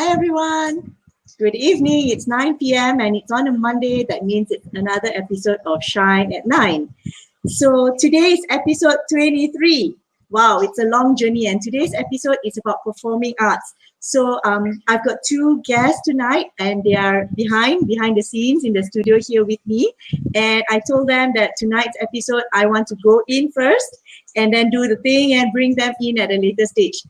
Hi everyone. Good evening. It's 9 p.m. and it's on a Monday. That means it's another episode of Shine at 9. So today is episode 23. Wow, it's a long journey, and today's episode is about performing arts. So I've got two guests tonight, and they are behind the scenes in the studio here with me. And I told them that tonight's episode I want to go in first, and then do the thing and bring them in at a later stage.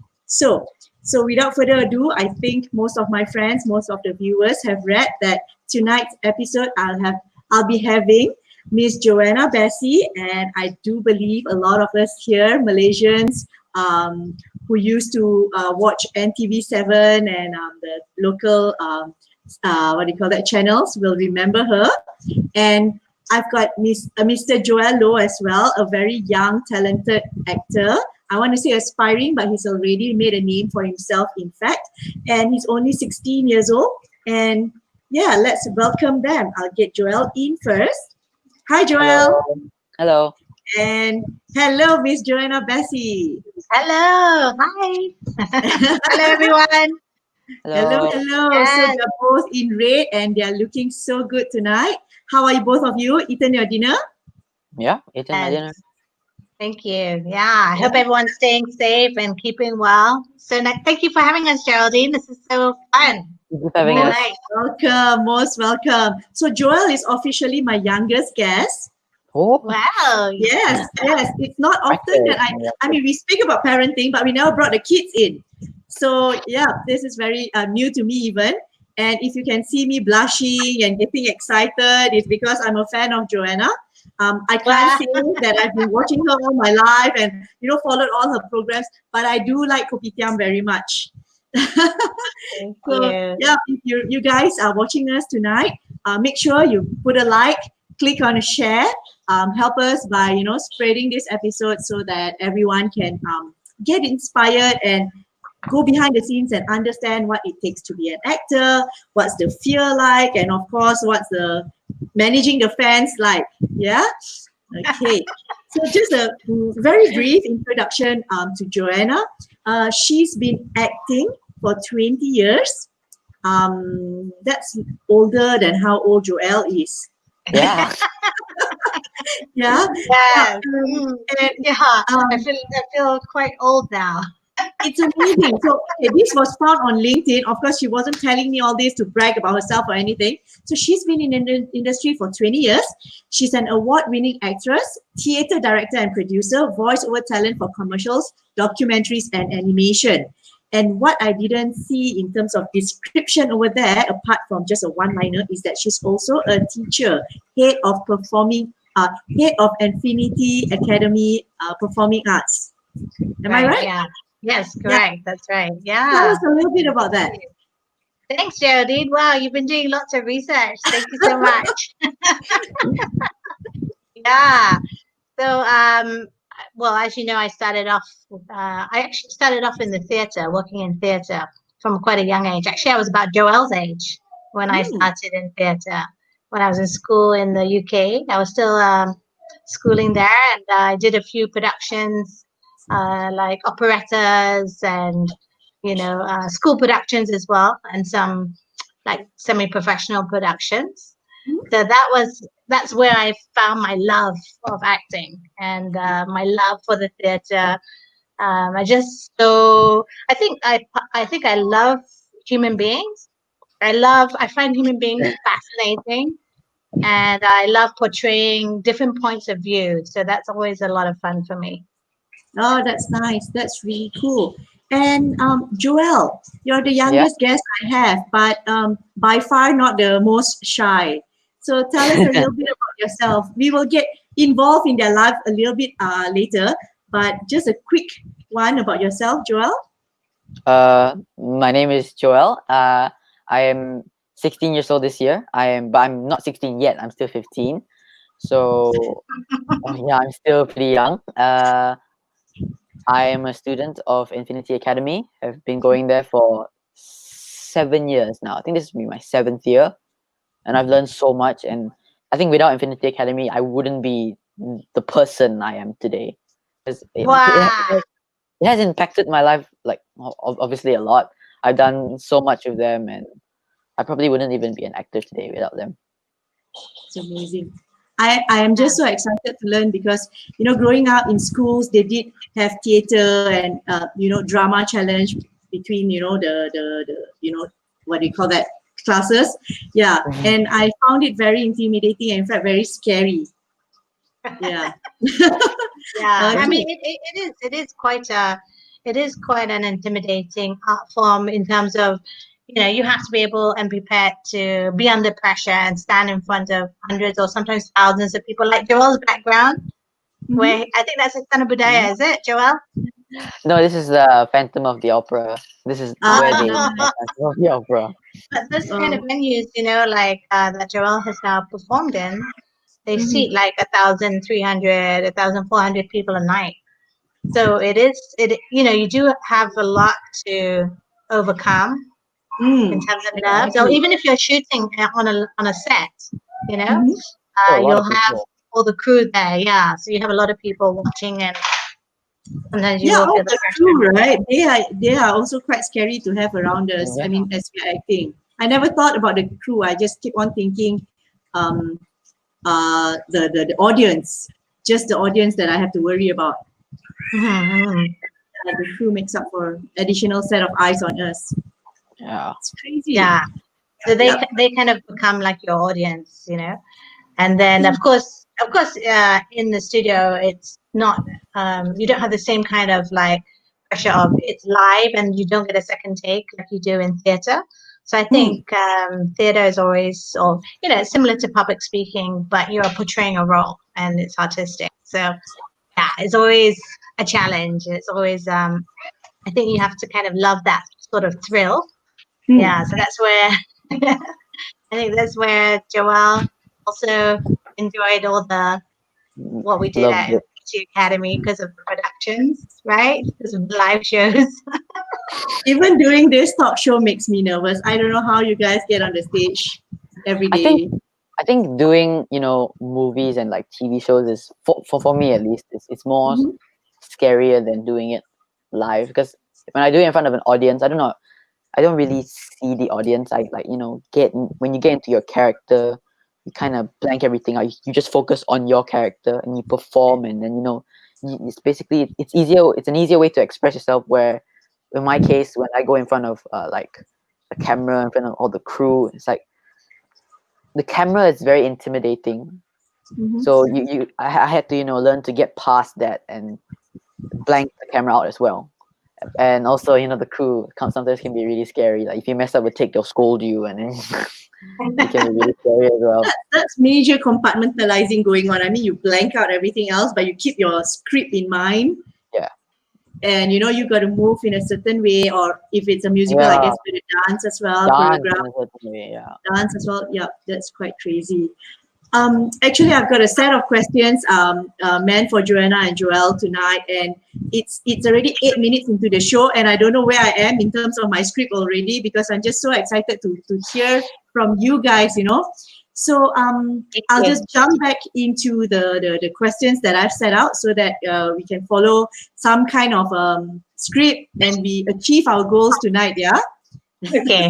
So without further ado, I think most of my friends, most of the viewers have read that tonight's episode I'll be having Miss Joanna Bessey, and I do believe a lot of us here, Malaysians, who used to watch NTV7 and the local, channels will remember her. And I've got Mr. Joel Low as well, a very young, talented actor. I want to say aspiring, but he's already made a name for himself, in fact. And he's only 16 years old. And yeah, let's welcome them. I'll get Joel in first. Hi, Joel. Hello. And hello, Miss Joanna Bessey. Hello. Hi. Hello, everyone. Hello. Yes. So they're both in red and they're looking so good tonight. How are you, both of you? Eaten your dinner? Yeah, eating my Yes. dinner. Thank you. Yeah, I hope everyone's staying safe and keeping well. So thank you for having us, Geraldine. This is so fun. Thank you for having us. Welcome, most welcome. So Joel is officially my youngest guest. Oh, Wow. Yes. It's not often that I mean, we speak about parenting, but we never brought the kids in. So yeah, this is very new to me even. And if you can see me blushing and getting excited, it's because I'm a fan of Joanna. I can't say that I've been watching her all my life and followed all her programs, but I do like Kopitiam very much. Thank you. Yeah, if you guys are watching us tonight, make sure you put a like, click on a share, help us by spreading this episode so that everyone can get inspired and go behind the scenes and understand what it takes to be an actor, what's the fear like, and of course what's the managing the fans like. Yeah. Okay. So just a very brief introduction to Joanna. She's been acting for 20 years. That's older than how old Joel is. yeah. Yeah. Yes. And, I feel quite old now. it's amazing. So this was found on LinkedIn. Of course, she wasn't telling me all this to brag about herself or anything. So she's been in the industry for 20 years. She's an award-winning actress, theater director and producer, voice-over talent for commercials, documentaries, and animation. And what I didn't see in terms of description over there, apart from just a one-liner, is that she's also a teacher, head of Infinity Academy Performing Arts. Am I right? Yeah. Yes, correct. Yeah. That's right. Yeah. Tell us a little bit about that. Thanks, Geraldine. Wow, you've been doing lots of research. Thank you so much. Yeah. So, well, as you know, I started off. I actually started off in the theatre, working in theatre from quite a young age. Actually, I was about Joel's age when I started in theatre. When I was in school in the UK, I was still schooling there, and I did a few productions. Like operettas and school productions as well, and some like semi-professional productions. So that's where I found my love of acting and my love for the theater. I think I love human beings. I find human beings fascinating, and I love portraying different points of view. So that's always a lot of fun for me. Oh, that's nice. That's really cool. And Joel, you're the youngest guest I have, but by far not the most shy. So tell us a little bit about yourself. We will get involved in their life a little bit later, but just a quick one about yourself, Joel. My name is Joel. I am 16 years old this year. But I'm not 16 yet. I'm still 15. So yeah, I'm still pretty young. I am a student of Infinity Academy. I've been going there for 7 years now. I think this will be my 7th year, and I've learned so much. And I think without Infinity Academy, I wouldn't be the person I am today. It has impacted my life, like obviously a lot. I've done so much with them, and I probably wouldn't even be an actor today without them. It's amazing. I am just so excited to learn because, growing up in schools, they did have theater and, drama challenge between, the what do you call that, classes. Yeah. And I found it very intimidating and in fact very scary. Yeah. Yeah, I Okay. mean, it is quite an intimidating art form in terms of, you have to be able and prepared to be under pressure and stand in front of hundreds or sometimes thousands of people, like Joel's background, where I think that's Istana Budaya, is it, Joel? No, this is the Phantom of the Opera. This is where they Phantom of the Opera. But this kind of venues, like that Joel has now performed in, they seat like 1,300, 1,400 people a night. So you do have a lot to overcome in terms of nerves. Or even if you're shooting on a set, you'll have all the crew there. Yeah, so you have a lot of people watching, and sometimes you will feel the pressure. Crew, right? They are also quite scary to have around us. I mean, as we're acting, I never thought about the crew. I just keep on thinking, the audience, just the audience that I have to worry about. The crew makes up for additional set of eyes on us. Yeah, it's crazy. Yeah, so they kind of become like your audience, and then of course, in the studio, it's not you don't have the same kind of like pressure of it's live and you don't get a second take like you do in theater. So I think theater is always, or similar to public speaking, but you're portraying a role and it's artistic. So yeah, it's always a challenge. It's always I think you have to kind of love that sort of thrill. Yeah, so that's where I think that's where Joelle also enjoyed all what we did at MPT Academy because of the productions, right? Because of the live shows. Even doing this talk show makes me nervous. I don't know how you guys get on the stage every day. I think doing movies and like TV shows is for me at least it's more scarier than doing it live, because when I do it in front of an audience, I don't really see the audience. I when you get into your character, you kind of blank everything out. You just focus on your character and you perform, and then it's basically it's an easier way to express yourself. Where in my case, when I go in front of like a camera, in front of all the crew, it's like the camera is very intimidating. So I had to learn to get past that and blank the camera out as well. And also, the crew sometimes can be really scary. Like if you mess up a take, they'll scold you, and then it can be really scary as well. That's major compartmentalizing going on. I mean, you blank out everything else, but you keep your script in mind. Yeah. And you got to move in a certain way, or if it's a musical, I guess with a dance as well, dance as well. Yeah, that's quite crazy. Actually, I've got a set of questions meant for Joanna and Joel tonight, and it's already 8 minutes into the show, and I don't know where I am in terms of my script already because I'm just so excited to hear from you guys. So I'll just jump back into the questions that I've set out so that we can follow some kind of script and we achieve our goals tonight. Yeah. Okay.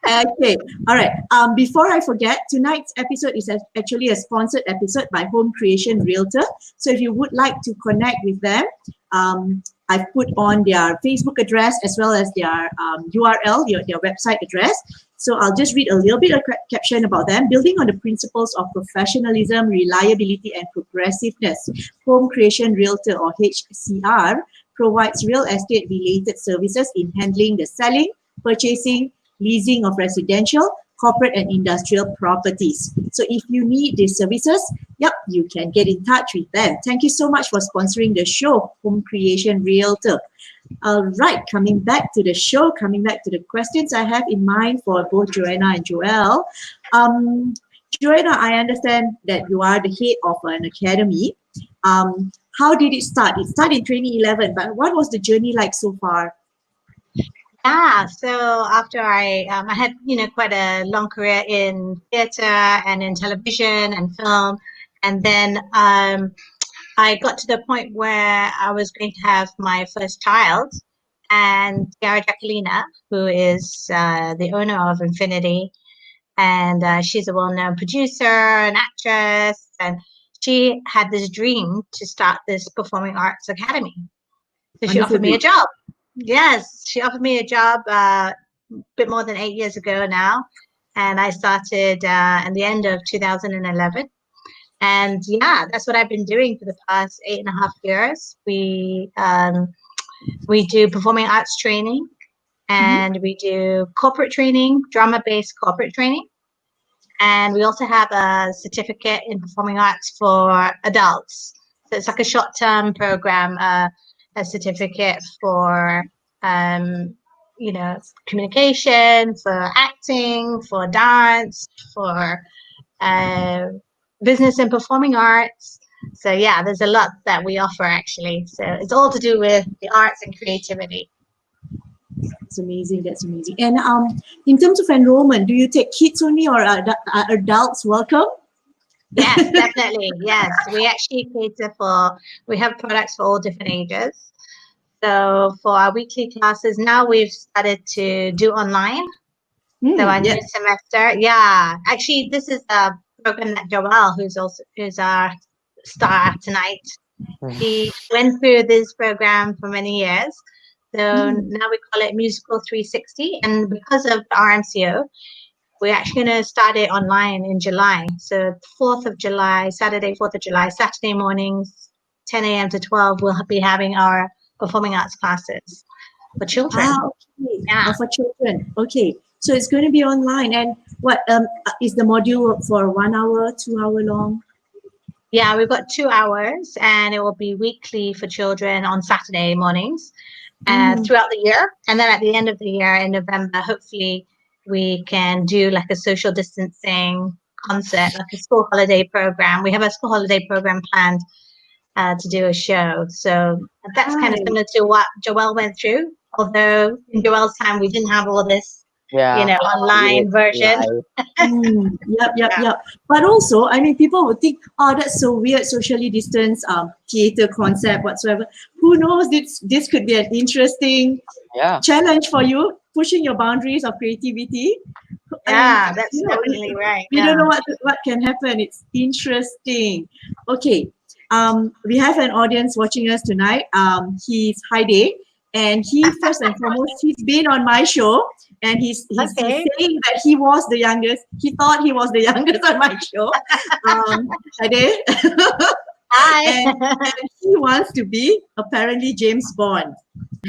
Okay. All right. Before I forget, tonight's episode is actually a sponsored episode by Home Creation Realtor. So if you would like to connect with them, I've put on their Facebook address as well as their URL, their website address. So I'll just read a little bit of caption about them. Building on the principles of professionalism, reliability, and progressiveness, Home Creation Realtor, or HCR, provides real estate related services in handling the selling, purchasing, leasing of residential, corporate and industrial properties. So if you need these services, you can get in touch with them. Thank you so much for sponsoring the show, Home Creation Realtor. All right, coming back to the show, coming back to the questions I have in mind for both Joanna and Joel. Joanna, I understand that you are the head of an academy. How did it start? It started in 2011, but what was the journey like so far? Yeah, so after I had quite a long career in theater and in television and film, and then I got to the point where I was going to have my first child, and Tiara Jacquelina, who is the owner of Infinity. And she's a well-known producer and actress. And she had this dream to start this performing arts academy. So she Wonderful offered me a dream. job. Yes, she offered me a job a bit more than 8 years ago now. And I started at the end of 2011. And yeah, that's what I've been doing for the past 8.5 years. We do performing arts training, and we do corporate training, drama-based corporate training. And we also have a certificate in performing arts for adults. So it's like a short-term program, a certificate for, communication, for acting, for dance, for business and performing arts. So yeah, there's a lot that we offer actually. So it's all to do with the arts and creativity. That's amazing. That's amazing. And in terms of enrollment, do you take kids only or are adults welcome? Yes, definitely. Yes, we actually we have products for all different ages. So for our weekly classes, now we've started to do online. So our new semester, yeah. Actually, this is a program that Joel, who's our star tonight, he went through this program for many years. So now we call it Musical 360. And because of the RMCO, we're actually going to start it online in July. So 4th of July, Saturday, 4th of July, Saturday mornings, 10 a.m. to 12, we'll be having our performing arts classes for children. Okay. Yeah. For children. Okay. So it's going to be online. And what is the module for 1 hour, 2 hour long? Yeah, we've got 2 hours, and it will be weekly for children on Saturday mornings throughout the year. And then at the end of the year in November, hopefully we can do like a social distancing concert, like a school holiday program. We have a school holiday program planned to do a show. So that's kind of similar to what Joelle went through. Although in Joelle's time, we didn't have all this, online version. Yep. But also, I mean, people would think, oh, that's so weird, socially distanced theater concept whatsoever. Who knows? This could be an interesting challenge for you, pushing your boundaries of creativity. Yeah, that's definitely right. We don't know what can happen. It's interesting. Okay. We have an audience watching us tonight. He's Heidi, and he first and foremost, he's been on my show, and he's saying that he was the youngest. He thought he was the youngest on my show. Heidi. Hi. and he wants to be apparently James Bond.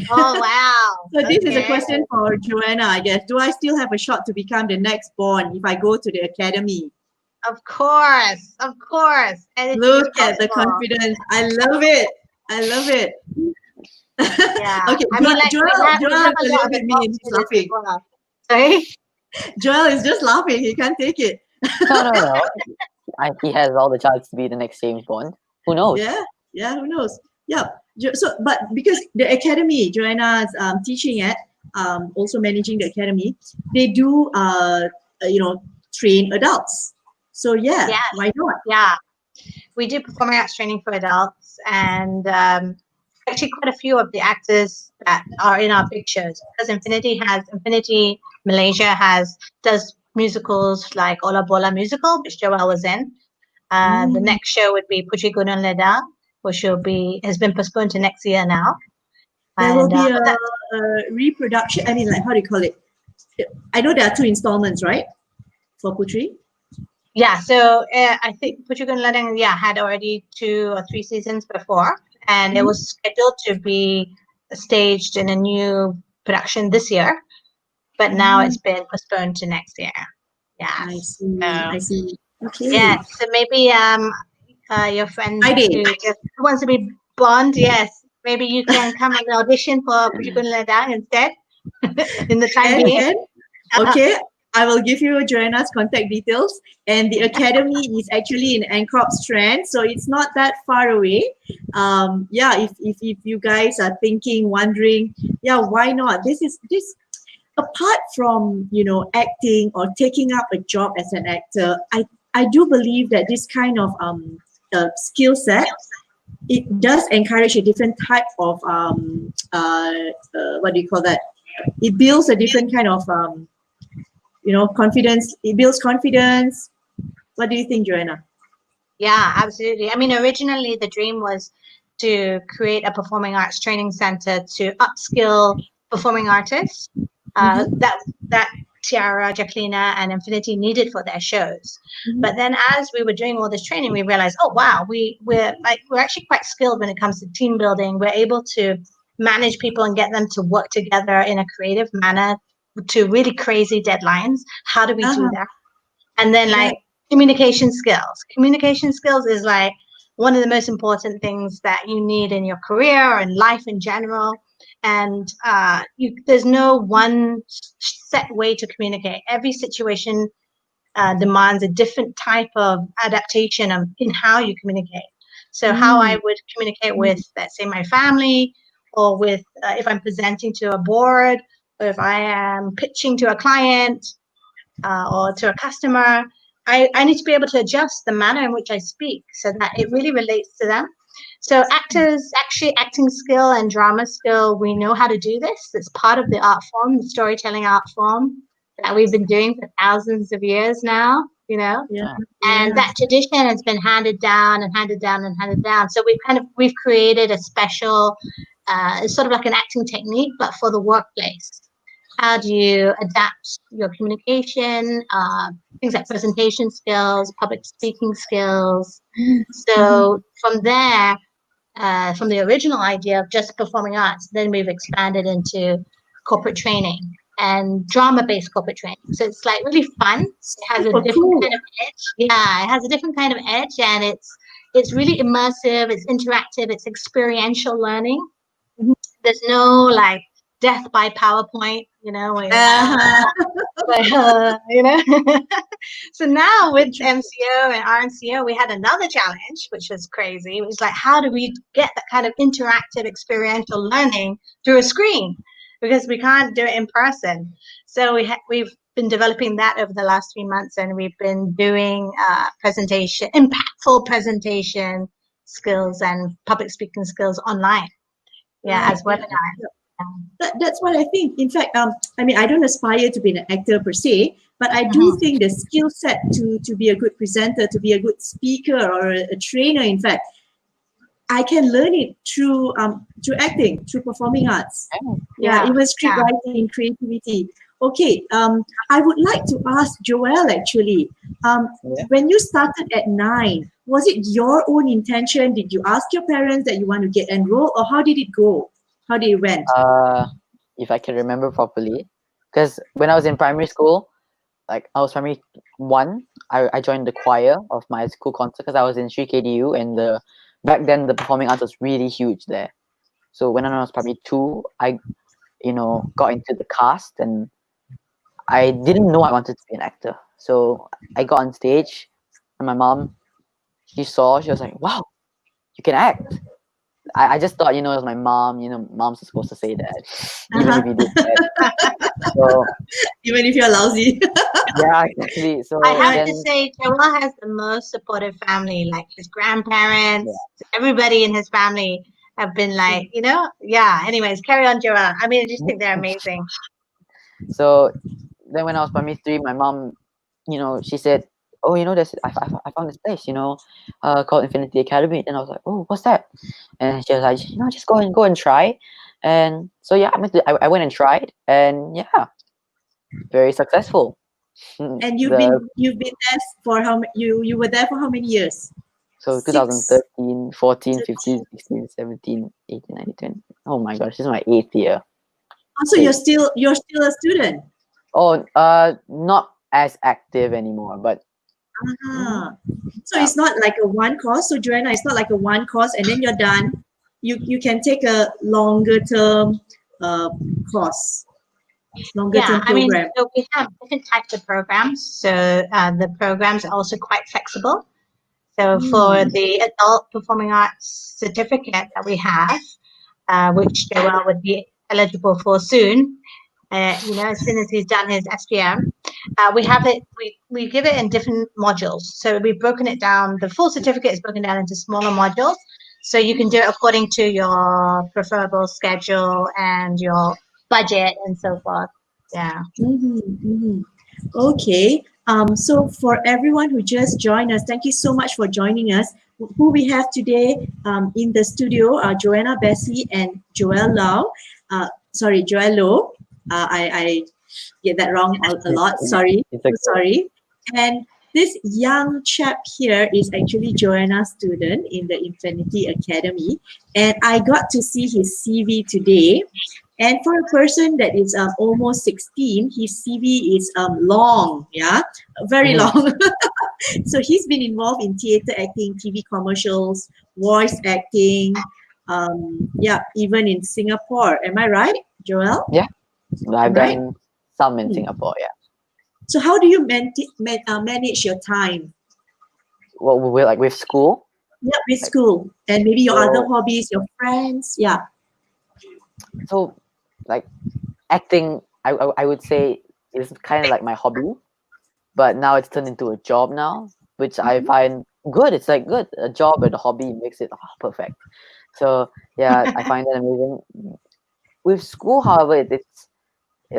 Oh wow! So this is a question for Joanna, I guess. Do I still have a shot to become the next Bond if I go to the academy? Of course. Look at the confidence. I love it. Yeah. Okay. I mean, like, Joel is a little bit mean. He's laughing. Well. Sorry? Joel is just laughing. He can't take it. No. He has all the chances to be the next James Bond. Who knows? Yeah. Who knows? Yeah. So, but because the academy, Joanna's teaching at, also managing the academy, they do, train adults. So why not? Yeah, we do performing arts training for adults, and actually quite a few of the actors that are in our big shows. Because Infinity Malaysia does musicals like Ola Bola musical, which Joelle was in. The next show would be Putri Gunung Ledang, which has been postponed to next year now. There will be a reproduction. I mean, like, how do you call it? I know there are 2 installments, right? For Putri? Yeah, so I think Putri Gunung Ledang, had already 2 or 3 seasons before, and it was scheduled to be staged in a new production this year, but now it's been postponed to next year. Yeah, I see. Okay. Yeah, so maybe your friend Heidi, who just wants to be Bond, yes, maybe you can come and audition for Putri Gunung Ledang instead in the time being. Okay. I will give you Joanna's contact details, and the academy is actually in Ancrop Strand, so it's not that far away. If you guys are wondering, why not? This apart from acting or taking up a job as an actor, I do believe that this kind of skill set it does encourage a different type of what do you call that? It builds a different kind of confidence. It builds confidence. What do you think, Joanna? Yeah, absolutely. I mean, originally the dream was to create a performing arts training center to upskill performing artists that Tiara, Jacquelina, and Infinity needed for their shows. But then as we were doing all this training, we realized, oh wow, we're actually quite skilled when it comes to team building. We're able to manage people and get them to work together in a creative manner to really crazy deadlines. How do we do that? And then like communication skills. Communication skills is like one of the most important things that you need in your career and life in general. And there's no one set way to communicate. Every situation demands a different type of adaptation in how you communicate. So how I would communicate with, let's say, my family, or with if I'm presenting to a board, or if I am pitching to a client or to a customer, I need to be able to adjust the manner in which I speak so that it really relates to them. So acting skill and drama skill, we know how to do this. It's part of the art form, the storytelling art form that we've been doing for thousands of years now, and that tradition has been handed down and handed down and handed down. So we've created a special, it's sort of like an acting technique, but for the workplace. How do you adapt your communication, things like presentation skills, public speaking skills? So from there, from the original idea of just performing arts, then we've expanded into corporate training and drama-based corporate training. So it's like really fun. It has a different kind of edge. Yeah, it has a different kind of edge, and it's really immersive. It's interactive. It's experiential learning. There's no like death by PowerPoint, So now with MCO and RNCO, we had another challenge, which was crazy. It was like, how do we get that kind of interactive experiential learning through a screen? Because we can't do it in person. So we've been developing that over the last 3 months, and we've been doing impactful presentation skills and public speaking skills online. As webinars. That's what I think. In fact, I don't aspire to be an actor per se, but I do think the skill set to be a good presenter, to be a good speaker or a trainer, in fact, I can learn it through acting, through performing arts. Even script writing, creativity. Okay, I would like to ask Joelle actually, when you started at 9, was it your own intention? Did you ask your parents that you want to get enrolled, or how did it go? How did it went? If I can remember properly, because when I was in primary school, like I was primary 1, I joined the choir of my school concert because I was in Sri KDU, and back then the performing arts was really huge there. So when I was primary 2, I got into the cast, and I didn't know I wanted to be an actor. So I got on stage, and my mom, she was like, wow, you can act. I just thought, it was my mom. Moms are supposed to say that, even if you did that. So, even if you're lousy. Yeah, exactly. So I have to say, Joel has the most supportive family. Like his grandparents, everybody in his family have been like, Anyways, carry on, Joel. I mean, I just think they're amazing. So then, when I was primary 3, my mom, she said, oh, I found this place, called Infinity Academy. And I was like, oh, what's that? And she was like, just go and try. And so I went and tried, and very successful. And you've been there for you were there for how many years? So 2013, 14, 15, 16, 17, 18, 19, 20. Oh my gosh, this is my 8th year. Oh, so you're still a student? Oh, not as active anymore, but so it's not like a one course. So Joanna, it's not like a one course and then you're done. You can take a longer term course. Longer term program. So we have different types of programs. So the programs are also quite flexible. So for the adult performing arts certificate that we have, which Joel would be eligible for soon, as soon as he's done his SPM, we have it. We give it in different modules. So we've broken it down. The full certificate is broken down into smaller modules. So you can do it according to your preferable schedule and your budget and so forth. Yeah. Okay. So for everyone who just joined us, thank you so much for joining us. Who we have today in the studio are Joanna Bessey and Joel Lau. Joel Low. I get that wrong a lot. Sorry. It's okay. Sorry. And this young chap here is actually Joanna's student in the Infinity Academy. And I got to see his CV today. And for a person that is almost 16, his CV is long, very long. So he's been involved in theater acting, TV commercials, voice acting, even in Singapore. Am I right, Joel? Yeah, I've Right. done some in Singapore. Yeah. So how do you manage your time? Well, with school. Yeah, with school and maybe your other So- hobbies, your friends. Yeah. So, like acting, I would say is kind of like my hobby, but now it's turned into a job now, which I find good. It's like good. A job and a hobby makes it perfect. So yeah, I find that amazing. With school, however,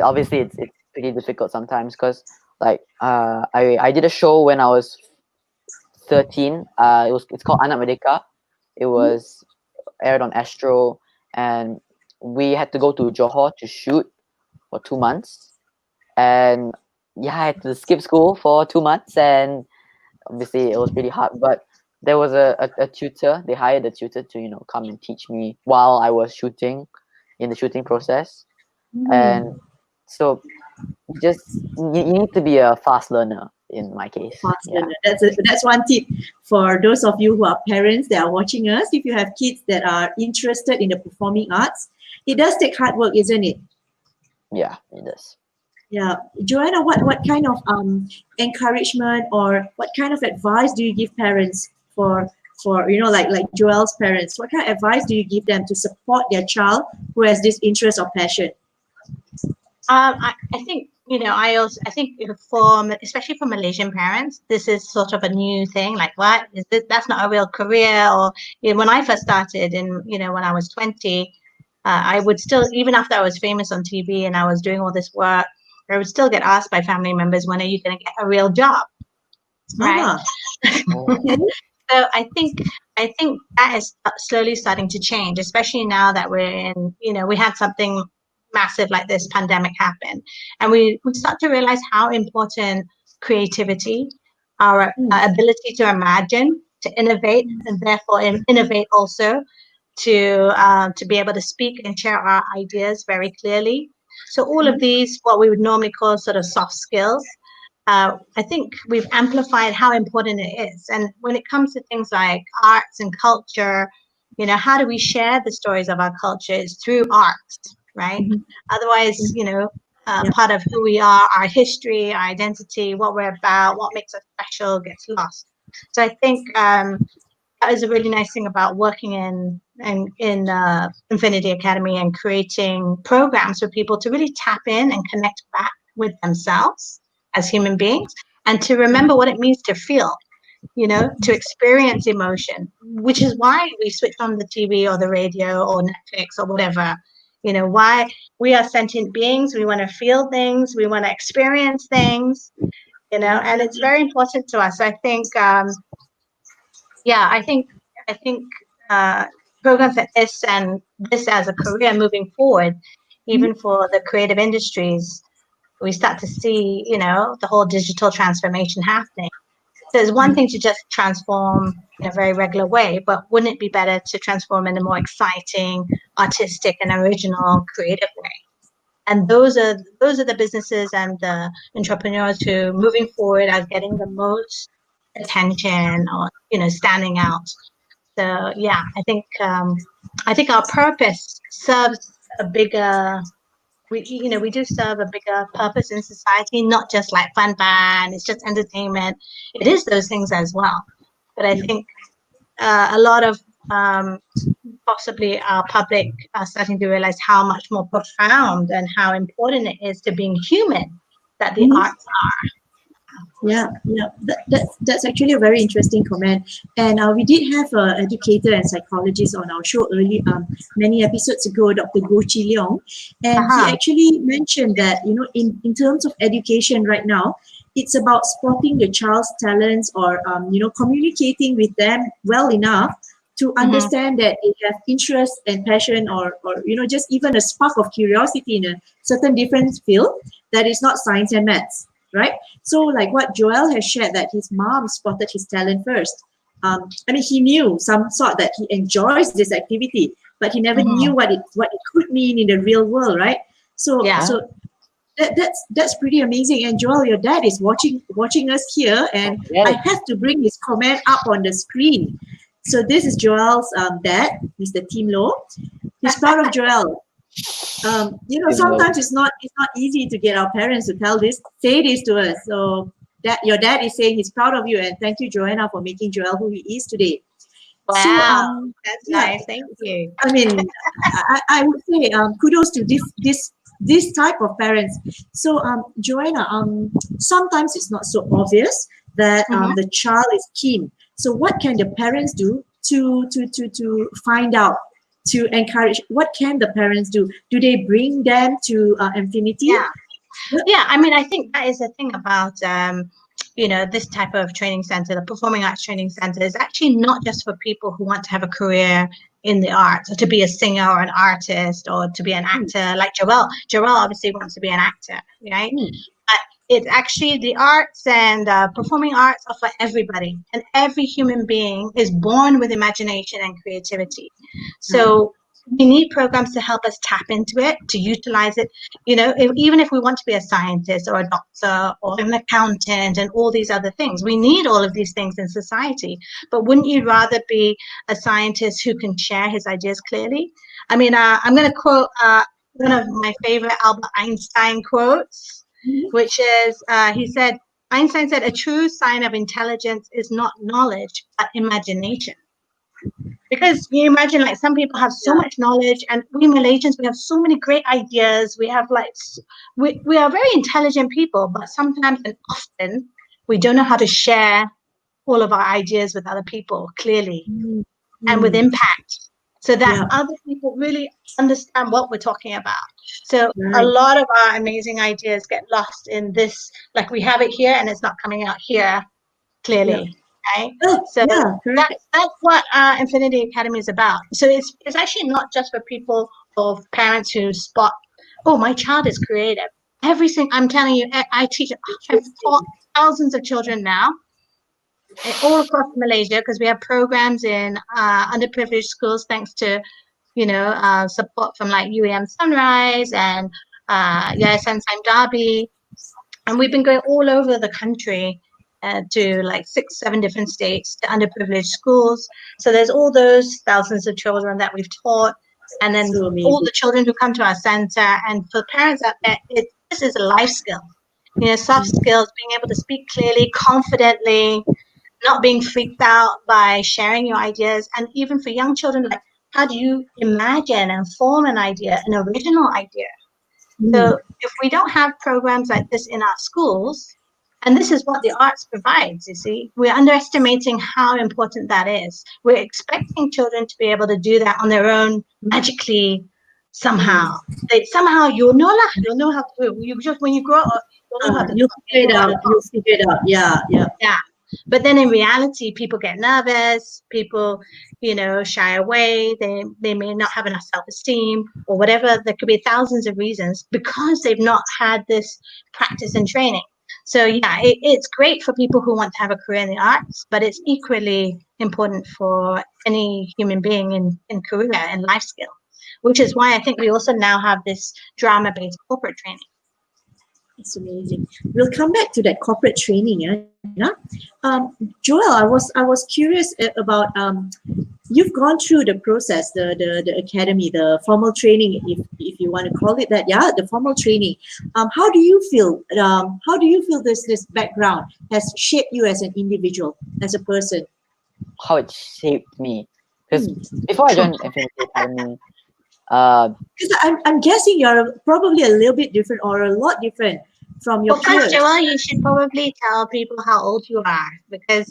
obviously it's pretty difficult sometimes because I did a show when I was 13. It's called Anak Merdeka. It was aired on Astro, and we had to go to Johor to shoot for 2 months. And yeah, I had to skip school for 2 months, and obviously it was pretty hard. But there was a tutor. They hired a tutor to come and teach me while I was shooting, in the shooting process. And so you need to be a fast learner in my case. Fast Yeah. learner. That's one tip for those of you who are parents that are watching us. If you have kids that are interested in the performing arts, it does take hard work, isn't it? Yeah, it does. Yeah, Joanna, what kind of encouragement or what kind of advice do you give parents for like Joel's parents? What kind of advice do you give them to support their child who has this interest or passion? I think I think especially for Malaysian parents, this is sort of a new thing. Like, what is this? That's not a real career. Or when I first started, when I was 20, I would still, even after I was famous on TV and I was doing all this work, I would still get asked by family members, when are you going to get a real job? Right. Okay. So I think that is slowly starting to change, especially now that we're in, we had something massive like this pandemic happen, and we start to realize how important creativity, our ability to imagine, to innovate, and therefore innovate also to be able to speak and share our ideas very clearly. So all of these, what we would normally call sort of soft skills, I think we've amplified how important it is. And when it comes to things like arts and culture, how do we share the stories of our culture? It's through art, right? Otherwise, part of who we are, our history, our identity, what we're about, what makes us special gets lost. So I think that is a really nice thing about working in Infinity Academy and creating programs for people to really tap in and connect back with themselves as human beings, and to remember what it means to feel, to experience emotion, which is why we switch on the TV or the radio or Netflix or whatever. Why we are sentient beings. We want to feel things. We want to experience things, and it's very important to us. I think, I think programs like this and this as a career moving forward, even for the creative industries, we start to see, the whole digital transformation happening. So it's one thing to just transform in a very regular way, but wouldn't it be better to transform in a more exciting, artistic, and original, creative way? And those are the businesses and the entrepreneurs who, moving forward, are getting the most attention or standing out. So yeah, I think our purpose serves a bigger. We do serve a bigger purpose in society, not just like fun band. It's just entertainment. It is those things as well. But I think a lot of possibly our public are starting to realize how much more profound and how important it is to being human that the arts are. Yeah. That's actually a very interesting comment. And we did have an educator and psychologist on our show many episodes ago, Dr. Goh Chi Leong, and he Uh-huh. actually mentioned that in terms of education right now, it's about spotting the child's talents or communicating with them well enough to Mhm. understand that they have interest and passion or just even a spark of curiosity in a certain different field that is not science and maths, right? So like what Joel has shared, that his mom spotted his talent first. He knew some sort that he enjoys this activity, but he never knew Mhm. what it could mean in the real world, right? So Yeah. so that's pretty amazing. And Joel, your dad is watching us here, and I Yes. have to bring his comment up on the screen. So this is Joel's dad, Mr. Tim Low. He's proud of Joel. Similar. Sometimes it's not easy to get our parents to say this to us. So that your dad is saying he's proud of you, and thank you, Joanna, for making Joel who he is today. So Wow. That's yeah, nice. Thank you. I mean, I would say kudos to this type of parents. So Joanna, sometimes it's not so obvious that Mhm. the child is keen. So what can the parents do to find out, to encourage? What can the parents do? Do they bring them to Infinity? Yeah. Yeah, I mean, I think that is the thing about this type of training center, the performing arts training center, is actually not just for people who want to have a career in the arts, or to be a singer or an artist or to be an Mm, actor like Joel. Joel obviously wants to be an actor, right? mm, But it's actually the arts, and performing arts are for everybody, and every human being is born with imagination and creativity. right. So we need programs to help us tap into it, to utilize it. Even if we want to be a scientist or a doctor or an accountant and all these other things, we need all of these things in society. But wouldn't you rather be a scientist who can share his ideas clearly? I mean, I'm going to quote one of my favorite Albert Einstein quotes, Mhm. which is Einstein said, a true sign of intelligence is not knowledge, but imagination. Because you imagine, like, some people have so Yeah. much knowledge, and we Malaysians, we have so many great ideas. We have we are very intelligent people, but sometimes and often we don't know how to share all of our ideas with other people clearly Mm, and with mm, impact, so that yeah. other people really understand what we're talking about. So a Right. lot of our amazing ideas get lost in this, like, we have it here and it's not coming out here Yeah. clearly, right? Oh, So yeah. Correct. that's what Infinity Academy is about. So it's actually not just for people or parents who spot, oh, my child is creative. I'm telling you, I've taught Interesting. thousands of children now, all across Malaysia, because we have programs in underprivileged schools, thanks to support from like UAM Sunrise and Yayasan Saim Darby. And we've been going all over the country to like 6, 7 different states, to underprivileged schools. So there's all those thousands of children that we've taught, and then So all amazing. the children who come to our center. And for parents out there, this is a life skill. Soft Mm, skills, being able to speak clearly, confidently, not being freaked out by sharing your ideas. And even for young children, like, how do you imagine and form an idea, an original idea? mm, So if we don't have programs like this in our schools, and this is what the arts provides, you see, we're underestimating how important that is. We're expecting children to be able to do that on their own magically mm. somehow. Somehow you'll know lah, you'll know how to do it. You just, when you grow up, you'll know how to You'll talk, figure you'll it know how out. to You'll talk. figure it out. Yeah, yeah. Yeah. But then in reality, people get nervous, people, shy away, they may not have enough self-esteem or whatever. There could be thousands of reasons because they've not had this practice and training. So yeah, it's great for people who want to have a career in the arts, but it's equally important for any human being in career and life skill, which is why I think we also now have this drama-based corporate training. It's amazing. We'll come back to that corporate training, yeah. Joel, I was curious about you've gone through the process, the academy, the formal training, if you want to call it that, yeah, the formal training. How do you feel? How do you feel this background has shaped you as an individual, as a person? How it shaped me. Because Hmm. before I joined Infinity Academy, uh, Because I'm guessing you're probably a little bit different or a lot different from your Well, first, peers? Joelle, you should probably tell people how old you are because,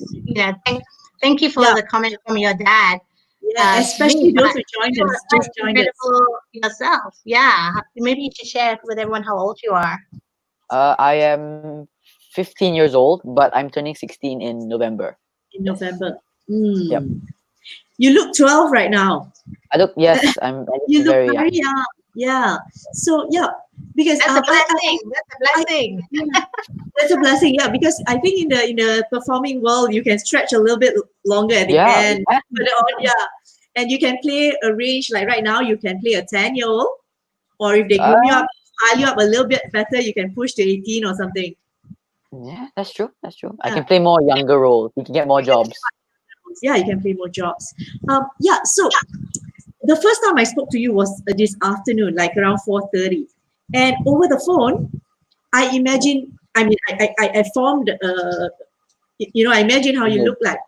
thank you for Yeah. the comment from your dad. Yeah, To me, especially those but who joined you us, are just quite joined us. incredible yourself. Yeah. Maybe you should share with everyone how old you are. I am 15 years old, but I'm turning 16 in November. In November. Yep. You look 12 right now. Yes, I look You look very young. very young. Yeah. So yeah, because That's a blessing. That's a blessing. that's a blessing. Yeah, because I think in the performing world you can stretch a little bit longer at the Yeah, end. Further on, yeah. And you can play a range like right now you can play a 10-year-old, or if they groom you up, style you up a little bit better, you can push to 18 or something. yeah, that's true. That's true. I Yeah. can play more younger roles. You can get more jobs. Yeah, you can play more jobs. Yeah. So the first time I spoke to you was this afternoon, like around 4:30, and over the phone, I imagine. I mean, I formed. I imagine how you look like,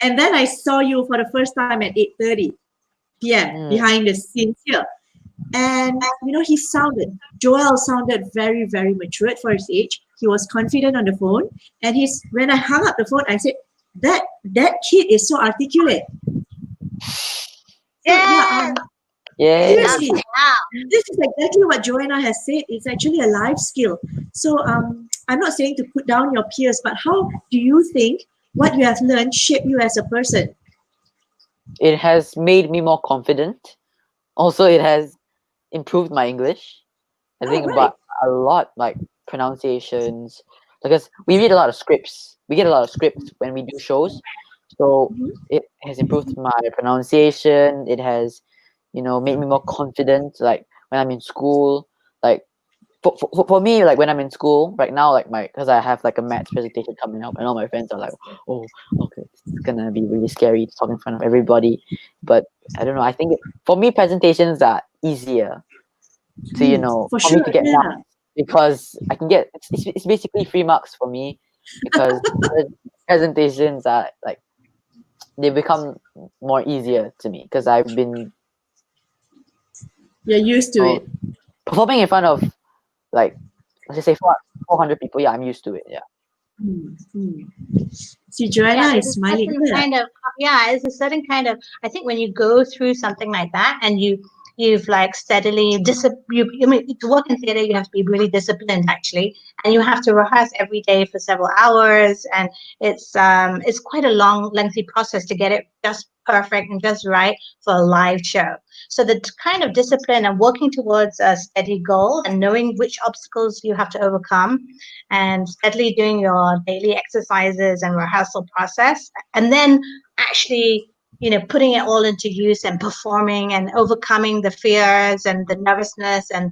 and then I saw you for the first time at 8:30 p.m. Mm. behind the scenes here, and Joel sounded very very matured for his age. He was confident on the phone, and when I hung up the phone, I said that kid is so articulate. So yeah, Yeah. Yay. seriously, this is exactly what Joanna has said. It's actually a life skill. So I'm not saying to put down your peers, but how do you think what you have learned shape you as a person? It has made me more confident. Also, it has improved my English. I think Right. about a lot, like pronunciations, because we read a lot of scripts. We get a lot of scripts when we do shows, so Mhm. it has improved my pronunciation. It has, made me more confident. Like when I'm in school, like for me, like when I'm in school right now, like because I have like a maths presentation coming up, and all my friends are like, "Oh, okay, it's gonna be really scary to talk in front of everybody." But I don't know. I think for me, presentations are easier to For for me sure, to get marks, yeah. because I can get it's basically free marks for me, because presentations are like they become more easier to me because I've been You're used to it. performing in front of, like, let's just say 400 people. Yeah, I'm used to it. Yeah. Mm. See, Yeah, Joanna there's is a smiling. certain kind of it's a certain kind of. I think when you go through something like that and you've like steadily I mean, to work in theater you have to be really disciplined actually, and you have to rehearse every day for several hours, and it's quite a long lengthy process to get it just perfect and just right for a live show. So the kind of discipline and working towards a steady goal and knowing which obstacles you have to overcome and steadily doing your daily exercises and rehearsal process, and then actually putting it all into use and performing and overcoming the fears and the nervousness and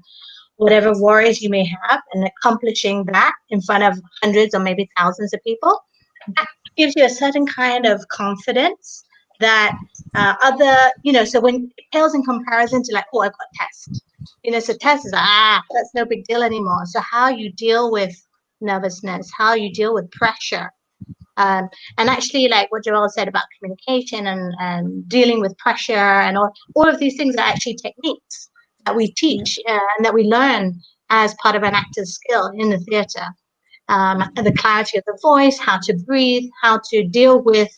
whatever worries you may have, and accomplishing that in front of hundreds or maybe thousands of people, that gives you a certain kind of confidence that so when it pales in comparison to like, oh, I've got test, so test is that's no big deal anymore. So how you deal with nervousness, how you deal with pressure, and actually like what Joel said about communication and dealing with pressure and all of these things are actually techniques that we teach and that we learn as part of an actor's skill in the theatre. The clarity of the voice, how to breathe, how to deal with,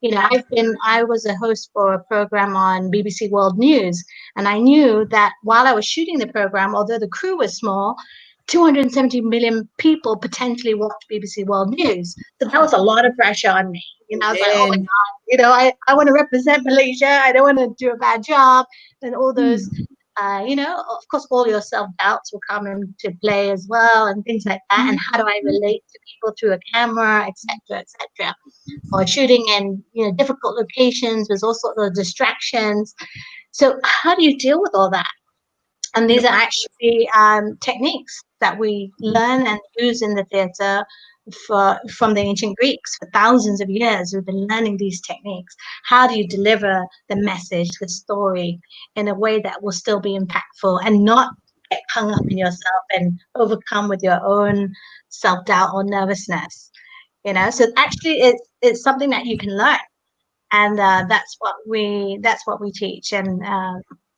I was a host for a program on BBC World News, and I knew that while I was shooting the program, although the crew was small, 270 million people potentially watched BBC World News. So that was a lot of pressure on me. I was like, oh my God, I want to represent Malaysia. I don't want to do a bad job. And all those of course, all your self-doubts will come into play as well, and things like that. And how do I relate to people through a camera, etc., etc. Or shooting in difficult locations with all sorts of distractions. So how do you deal with all that? And these are actually techniques that we learn and use in the theatre from the ancient Greeks for thousands of years. We've been learning these techniques. How do you deliver the message, the story, in a way that will still be impactful and not get hung up in yourself and overcome with your own self-doubt or nervousness? So actually it's something that you can learn, and that's what we teach. And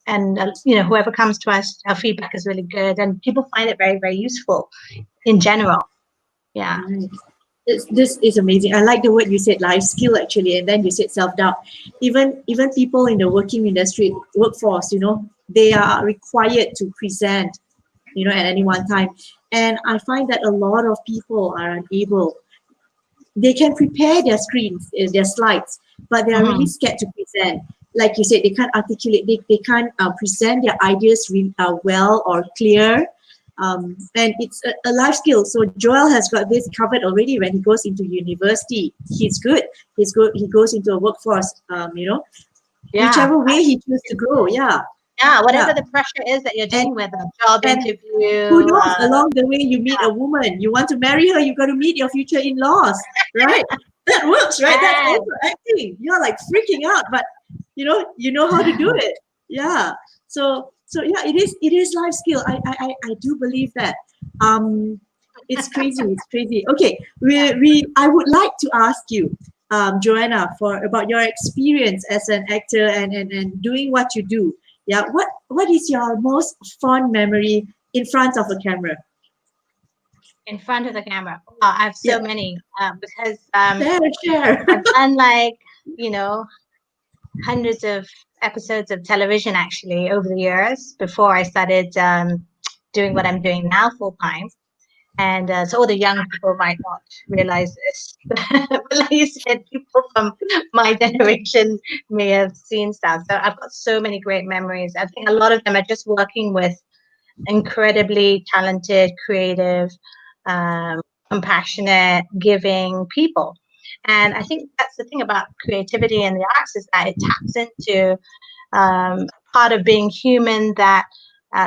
whoever comes to us, our feedback is really good, and people find it very, very useful in general. Yeah. Right. This is amazing. I like the word you said, life skill, actually, and then you said self-doubt. Even people in the working industry, workforce, they are required to present, at any one time. And I find that a lot of people are unable. They can prepare their screens, their slides, but they are really scared to present. Like you said, they can't articulate, they can't present their ideas well or clear. And it's a life skill. So Joel has got this covered already. When he goes into university, he's good. He goes into a workforce. Whichever way he chooses to go. Yeah. Yeah, whatever the pressure is that you're dealing with, a job interview. Who knows? Along the way, you meet a woman. You want to marry her. You got to meet your future in-laws, right? That works, right? That's also acting. You're like freaking out, but you know how to do it. Yeah. So yeah, it is life skill. I do believe that. It's crazy. It's crazy. Okay, I would like to ask you, Joanna, about your experience as an actor and doing what you do. Yeah, what is your most fond memory in front of a camera? In front of the camera. Oh, I have so many because Share. I've done hundreds of episodes of television actually over the years before I started doing what I'm doing now full time. And so all the young people might not realize this. But like you said, people from my generation may have seen stuff. So I've got so many great memories. I think a lot of them are just working with incredibly talented, creative, compassionate, giving people. And I think that's the thing about creativity in the arts is that it taps into part of being human that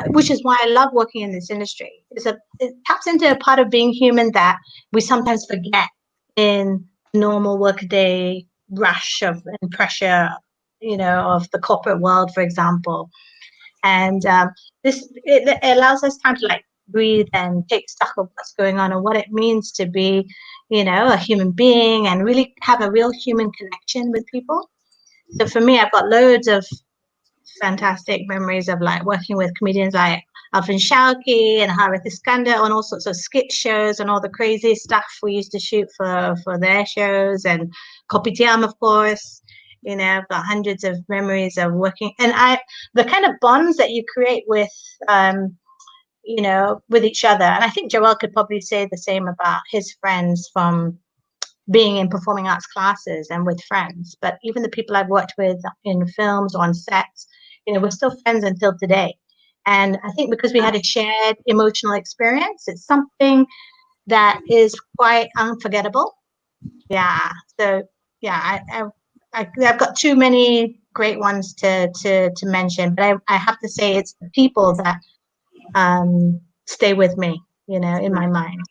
which is why I love working in this industry. It taps into a part of being human that we sometimes forget in normal workday rush and pressure, of the corporate world, for example. And it allows us time to breathe and take stock of what's going on and what it means to be, a human being and really have a real human connection with people. So for me, I've got loads of fantastic memories of working with comedians like Alvin Shauki and Harith Iskander on all sorts of skit shows and all the crazy stuff we used to shoot for their shows, and Kopitiam, of course. I've got hundreds of memories of working, and the kind of bonds that you create with with each other. And I think Joel could probably say the same about his friends from being in performing arts classes and with friends. But even the people I've worked with in films or on sets, we're still friends until today. And I think because we had a shared emotional experience, it's something that is quite unforgettable. Yeah. So yeah, I've got too many great ones to mention, but I have to say it's the people that stay with me, in my mind.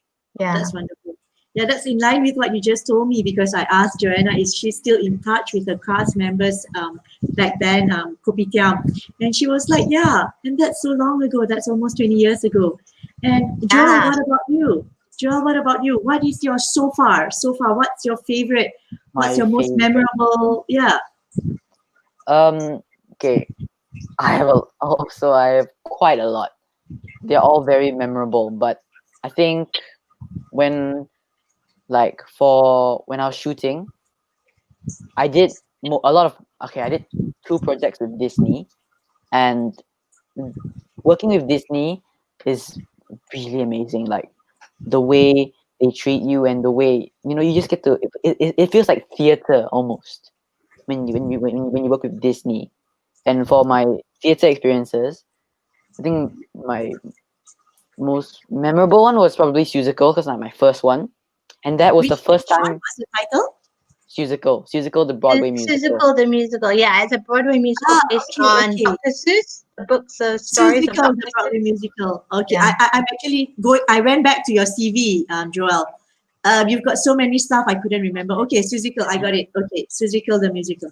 Yeah. That's wonderful. Yeah, that's in line with what you just told me, because I asked Joanna, is she still in touch with her cast members back then, Kopitiam? And she was like, yeah, and that's so long ago. That's almost 20 years ago. And Joel, what about you? Joel, what about you? What is your so far, what's your favorite? What's your most memorable? Yeah. Okay. I have quite a lot. They're all very memorable, but I think when I was shooting, I did I did 2 projects with Disney, and working with Disney is really amazing. Like the way they treat you and the way you just get to it feels like theater almost when you work with Disney. And for my theater experiences, I think my most memorable one was probably Musical, because my first one, and that was the first time. What's the title? Musical, the Broadway musical. Musical, the musical. Yeah, it's a Broadway musical based on Dr. Seuss, the books of stories. Musical, the Broadway musical. Okay, yeah. I'm actually going. I went back to your CV, Joel. You've got so many stuff I couldn't remember. Okay, Musical, I got it. Okay, Musical, the musical.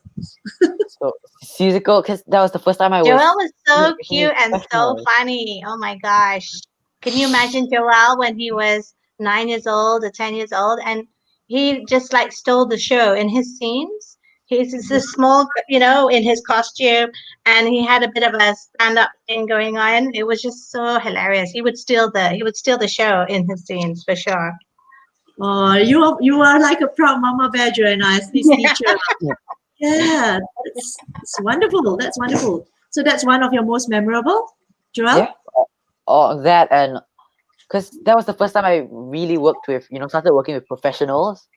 So Musical, because that was the first time I was. Joel was so cute and so funny. Oh my gosh! Can you imagine Joel when he was 9 years old or 10 years old, and he just stole the show in his scenes? He's this small, in his costume, and he had a bit of a stand-up thing going on. It was just so hilarious. He would steal the show in his scenes for sure. Oh, you are like a proud mama bear, Joanna, as his teacher. Yeah, it's wonderful. That's wonderful. So that's one of your most memorable, Joel? Yeah. Oh, that, and because that was the first time I really worked with, started working with professionals,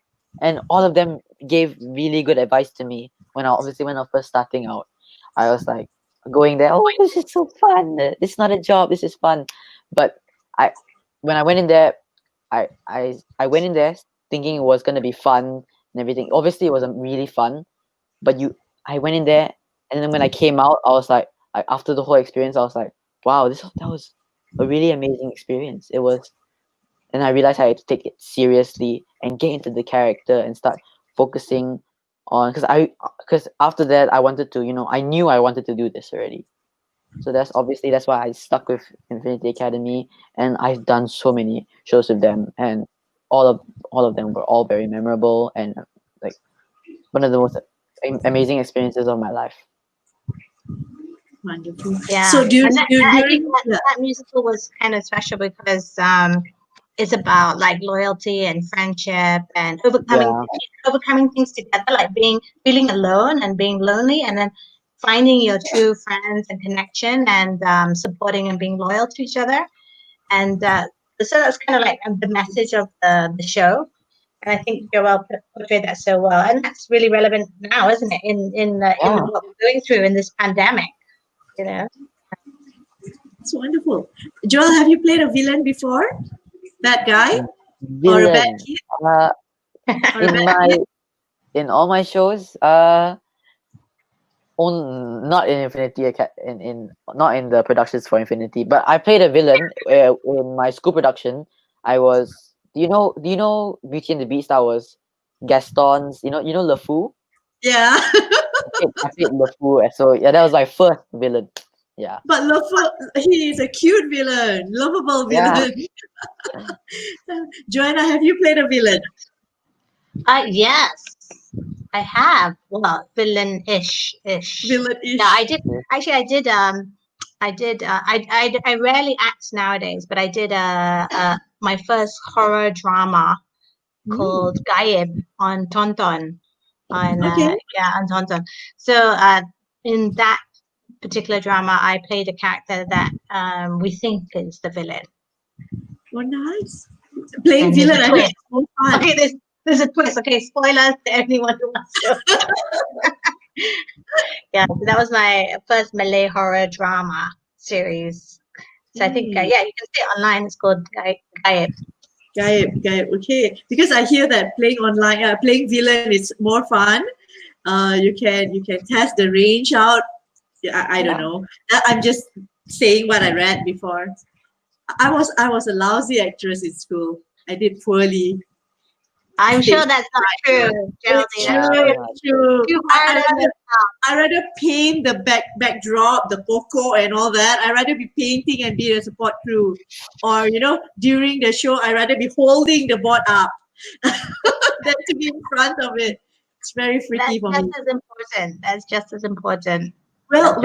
and all of them gave really good advice to me when I was first starting out. I was like going there, oh, this is so fun. This is not a job. This is fun. But when I went in there, I went in there thinking it was gonna be fun and everything. Obviously, it wasn't really fun, but I went in there, and then when I came out, I was like, after the whole experience, I was like, wow, that was a really amazing experience. It was, and I realized I had to take it seriously and get into the character and start focusing on, because after that I wanted to, I knew I wanted to do this already. So that's why I stuck with Infinity Academy, and I've done so many shows with them, and all of them were all very memorable and like one of the most amazing experiences of my life. Wonderful. Yeah. So I think that musical was kind of special because it's about like loyalty and friendship and overcoming things together, like feeling alone and being lonely, and then finding your true friends and connection, and supporting and being loyal to each other. And so that's kind of like the message of the show. And I think Joel portrayed that so well, and that's really relevant now, isn't it? In what we're going through in this pandemic, It's wonderful. Joel, have you played a villain before? Bad guy? Villain. Or a bad kid? In all my shows, not in Infinity not in the productions for Infinity, but I played a villain in my school production. I was, do you know Beauty and the Beast? I was Gaston's, LeFou. Yeah. I played LeFou, so yeah, that was my first villain. Yeah. But he is a cute villain, lovable villain. Yeah. Joanna, have you played a villain? Yes, I have. Well, villain-ish. Villain-ish. Yeah, I did. Actually, I rarely act nowadays, but I did my first horror drama called Gaib on Tonton. On Tonton. So in that particular drama, I played a character that we think is the villain. Oh, nice. Playing villain, I think, more fun. Okay, there's a twist. Okay, spoilers to anyone who wants to. Yeah, so that was my first Malay horror drama series. So I think, you can see it online. It's called Gaib. Gaib. Okay, because I hear that playing online, playing villain is more fun. You can test the range out. I don't know. I'm just saying what I read before. I was a lousy actress in school. I did poorly. I'm sure that's not true, Geraldine. It's true. I rather paint the backdrop, the poco and all that. I rather be painting and be a support crew. Or, during the show, I rather be holding the board up than to be in front of it. It's very freaky for me. That's just as important. Well,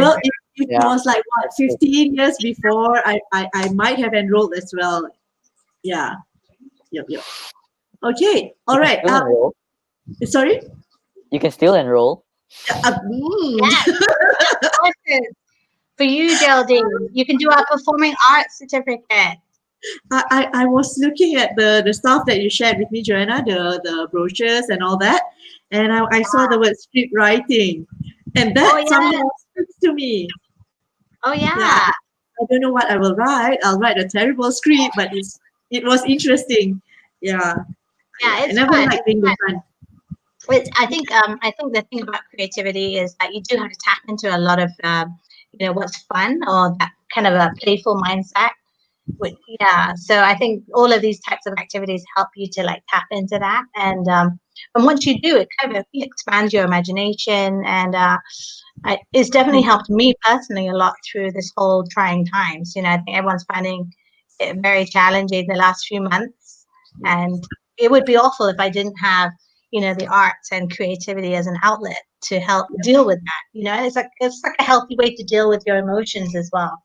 it was like 15 years before I might have enrolled as well. Yeah. Yep. Okay. All right. Sorry? You can still enroll. For you, Geraldine, you can do our performing arts certificate. I was looking at the stuff that you shared with me, Joanna, the brochures and all that, and I saw the word script writing, and that somehow speaks to me. Oh yeah. I don't know what I will write. I'll write a terrible script, but it was interesting. Yeah. Yeah, it's I never fun. liked being the fun. I think the thing about creativity is that you do have to tap into a lot of what's fun, or that kind of a playful mindset. So I think all of these types of activities help you to like tap into that, and once you do, it kind of expands your imagination, and it's definitely helped me personally a lot through this whole trying times. I think everyone's finding it very challenging the last few months, and it would be awful if I didn't have the arts and creativity as an outlet to help deal with that. And it's like a healthy way to deal with your emotions as well.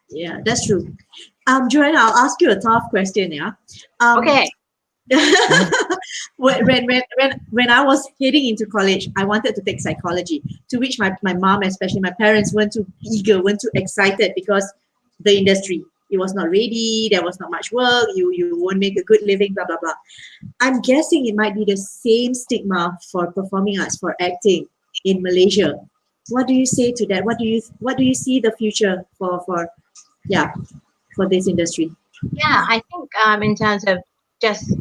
Yeah, that's true. Joanna, I'll ask you a tough question. Yeah. Okay. when I was heading into college, I wanted to take psychology, to which my mom, especially my parents, weren't too eager, weren't too excited, because the industry, it was not ready, there was not much work, you won't make a good living, blah blah blah. I'm guessing it might be the same stigma for performing arts, for acting in Malaysia. What do you say to that? What do you see the future for this industry? Yeah, I think in terms of just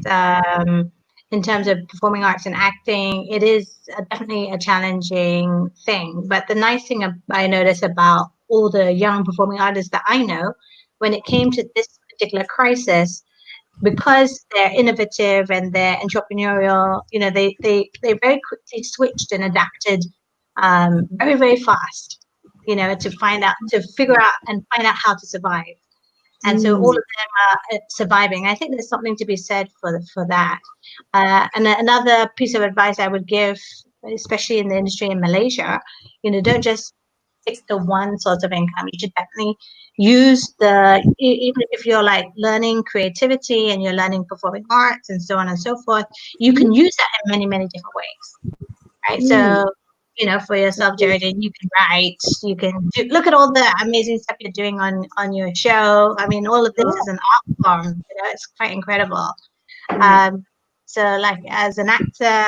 in terms of performing arts and acting, it is definitely a challenging thing. But the nice thing I notice about all the young performing artists that I know, when it came to this particular crisis, because they're innovative and they're entrepreneurial, they very quickly switched and adapted very, very fast, to figure out and find out how to survive. And so all of them are surviving. I think there's something to be said for that. And another piece of advice I would give, especially in the industry in Malaysia, don't just pick the one source of income. You should definitely use even if you're like learning creativity and you're learning performing arts and so on and so forth, you can use that in many, many different ways, right? So, for yourself, Jared, you can write, you can look at all the amazing stuff you're doing on your show. I mean, all of this is an art form, it's quite incredible. So like as an actor,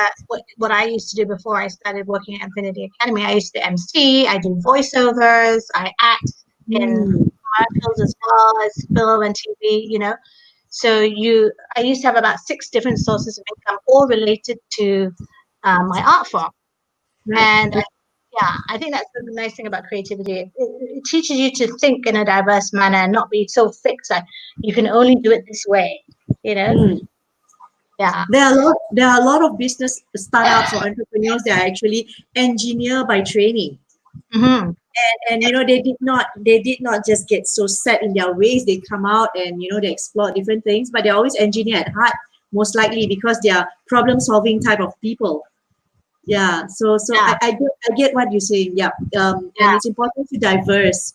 what I used to do before I started working at Infinity Academy, I used to MC, I do voiceovers, I act in commercials as well as film and TV, So I used to have about 6 different sources of income, all related to my art form. And I think that's the nice thing about creativity. It teaches you to think in a diverse manner and not be so fixed that you can only do it this way, Yeah. There are a lot of business startups or entrepreneurs that are actually engineer by training. Mm-hmm. And they did not just get so set in their ways. They come out and they explore different things, but they're always engineer at heart, most likely, because they are problem solving type of people. Yeah, so I get what you're saying. Yeah, and it's important to diverse.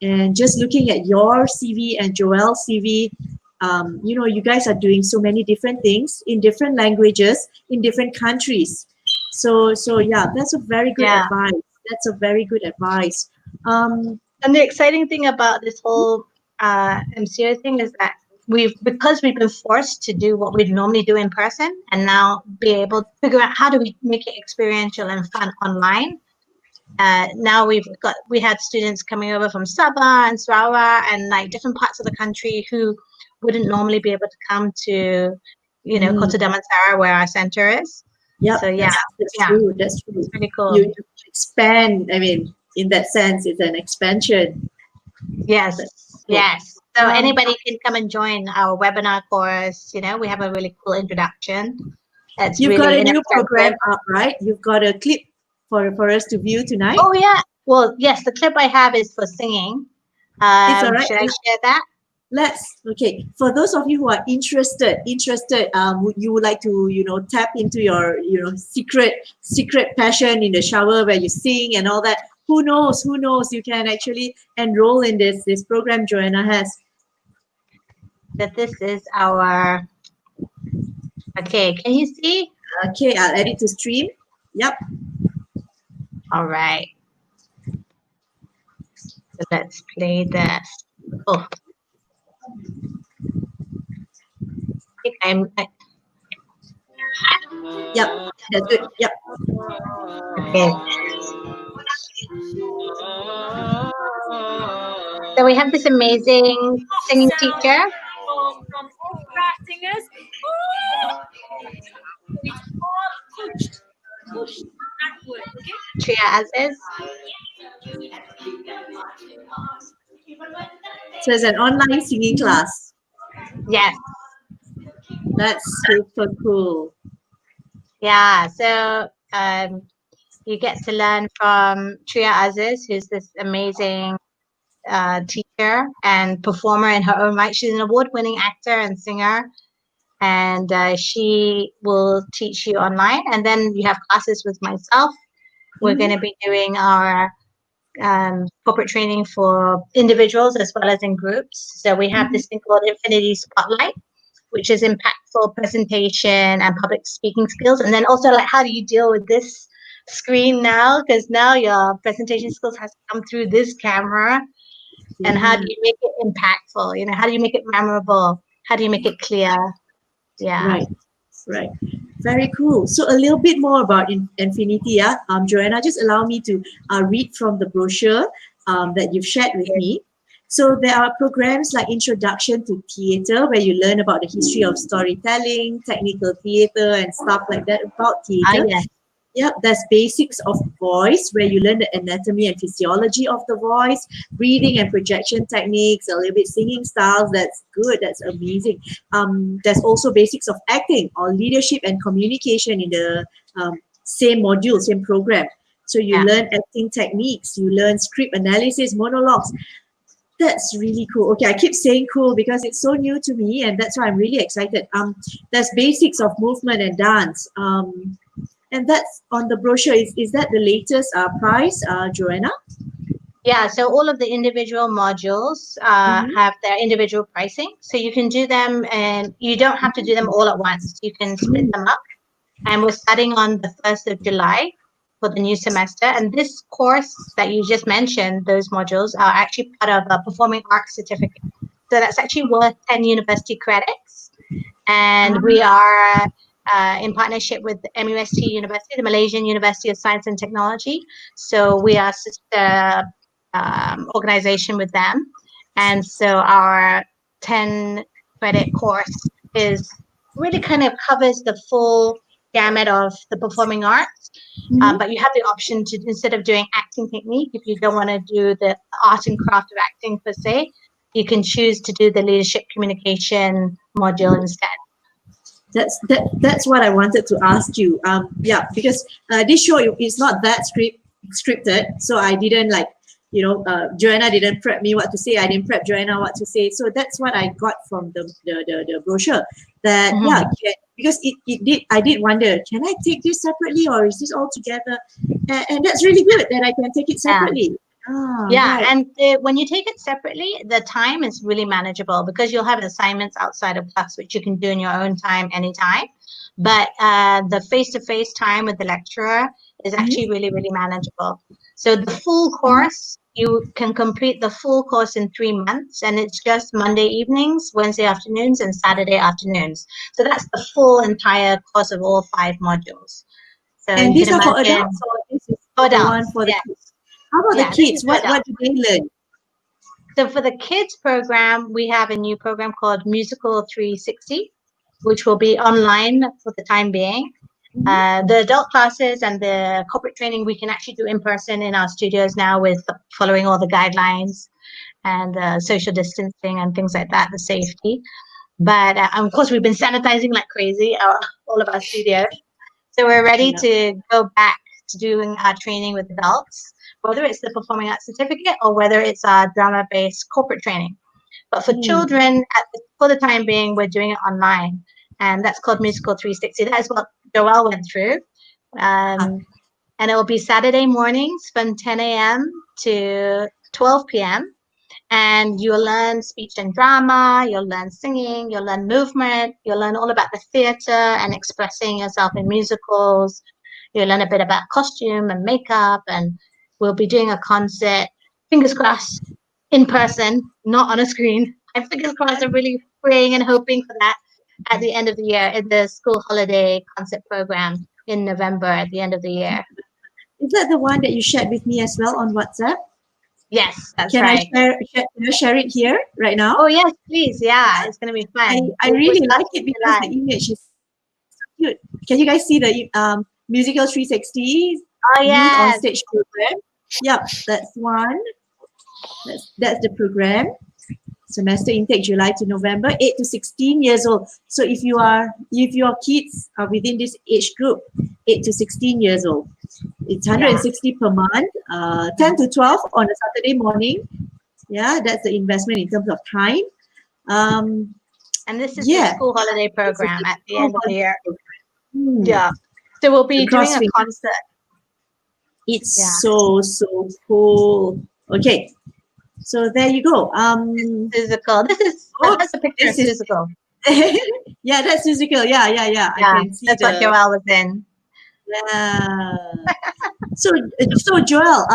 And just looking at your CV and Joel's CV, you guys are doing so many different things in different languages in different countries. So yeah, that's a very good advice. That's a very good advice. And the exciting thing about this whole MCO thing is that because we've been forced to do what we'd normally do in person, and now be able to figure out how do we make it experiential and fun online. Now we had students coming over from Sabah and Sarawak and like different parts of the country who wouldn't normally be able to come to, Kota Damansara, where our center is. Yeah, so that's true. That's true. It's pretty cool. You expand. I mean, in that sense, it's an expansion. Yes. Yes. So anybody can come and join our webinar course. We have a really cool introduction. You've got a new program up, right? You've got a clip for us to view tonight. Oh yeah. Well, yes, the clip I have is for singing. It's all right. Should I share that? Okay. For those of you who are interested, you would like to, tap into your, secret passion in the shower where you sing and all that. Who knows? You can actually enroll in this program Joanna has. That this is our. Okay, can you see? Okay, I'll add it to stream. Yep. All right. So let's play this. Oh. Yep, that's good. Yep. Okay. So we have this amazing singing teacher. From opera singers. It's all pushed backward, okay? Tria Aziz. So it's an online singing class. Yes. That's super cool. Yeah, so you get to learn from Tria Aziz, who's this amazing teacher and performer in her own right. She's an award-winning actor and singer. and she will teach you online. And then you have classes with myself. We're going to be doing our corporate training for individuals as well as in groups. So we have this thing called Infinity Spotlight, which is impactful presentation and public speaking skills. And then also like, how do you deal with this screen now? Because now your presentation skills has to come through this camera. And how do you make it impactful? You know, how do you make it memorable? How do you make it clear? Yeah. Right. Very cool. So a little bit more about Infinity, yeah. Joanna, just allow me to read from the brochure that you've shared with me. So there are programs like Introduction to Theatre, where you learn about the history of storytelling, technical theatre, and stuff like that about theatre. Yes. Yep, there's basics of voice, where you learn the anatomy and physiology of the voice, breathing and projection techniques, a little bit singing styles. That's good. That's amazing. There's also basics of acting or leadership and communication in the same module, same program. So you learn acting techniques, you learn script analysis, monologues. That's really cool. Okay, I keep saying cool because it's so new to me, and that's why I'm really excited. There's basics of movement and dance. And that's on the brochure. Is that the latest price, Joanna? Yeah, so all of the individual modules have their individual pricing. So you can do them, and you don't have to do them all at once. You can split them up. And we're starting on the 1st of July for the new semester. And this course that you just mentioned, those modules are actually part of a performing arts certificate. So that's actually worth 10 university credits. And we are in partnership with the MUST University, the Malaysian University of Science and Technology. So we are sister organization with them. And so our 10 credit course is really kind of covers the full gamut of the performing arts. But you have the option to, instead of doing acting technique, if you don't want to do the art and craft of acting per se, you can choose to do the leadership communication module instead. That's what I wanted to ask you. Because this show is not that scripted, so I didn't Joanna didn't prep me what to say. I didn't prep Joanna what to say. So that's what I got from the brochure. That because I did wonder, can I take this separately or is this all together? And that's really good that I can take it separately. Right. And when you take it separately, the time is really manageable because you'll have assignments outside of class, which you can do in your own time, anytime. But the face-to-face time with the lecturer is actually really, really manageable. So the full course, you can complete the full course in 3 months, and it's just Monday evenings, Wednesday afternoons, and Saturday afternoons. So that's the full entire course of all 5 modules. So and these are for adults, or this is the one for the kids? How about the kids? What do they learn? So for the kids program, we have a new program called Musical 360, which will be online for the time being. The adult classes and the corporate training we can actually do in person in our studios now, with following all the guidelines and social distancing and things like that, the safety. But of course, we've been sanitizing like crazy, all of our studios. So we're ready to go back to doing our training with adults, whether it's the Performing Arts Certificate or whether it's our drama-based corporate training. But for children, for the time being, we're doing it online. And that's called Musical 360. That is what Joelle went through. And it will be Saturday mornings from 10 a.m. to 12 p.m. And you'll learn speech and drama, you'll learn singing, you'll learn movement, you'll learn all about the theatre and expressing yourself in musicals. You'll learn a bit about costume and makeup, and we'll be doing a concert, fingers crossed, in person, not on a screen. I'm fingers crossed. I'm really praying and hoping for that at the end of the year in the school holiday concert program in November at the end of the year. Is that the one that you shared with me as well on WhatsApp? Yes, that's Can right. Can I share it here right now? Oh, yes, please. Yeah, it's going to be fun. I really like it because the image is so cute. Can you guys see the Musical 360 Youth on Stage program? Yep, that's one. That's the program. Semester intake July to November, 8 to 16 years old. So if your kids are within this age group, 8 to 16 years old, it's 160 per month, 10 to 12 on a Saturday morning. Yeah, that's the investment in terms of time. And this is the Yeah. school holiday program at the end of the year. Hmm. Yeah. So we'll be doing a CrossFit. concert. It's Yeah. so cool. Okay. So there you go. Musical. That's a picture of this is musical. yeah, that's musical. Yeah. I Yeah, can see that's what Joelle was in. Yeah. So Joel,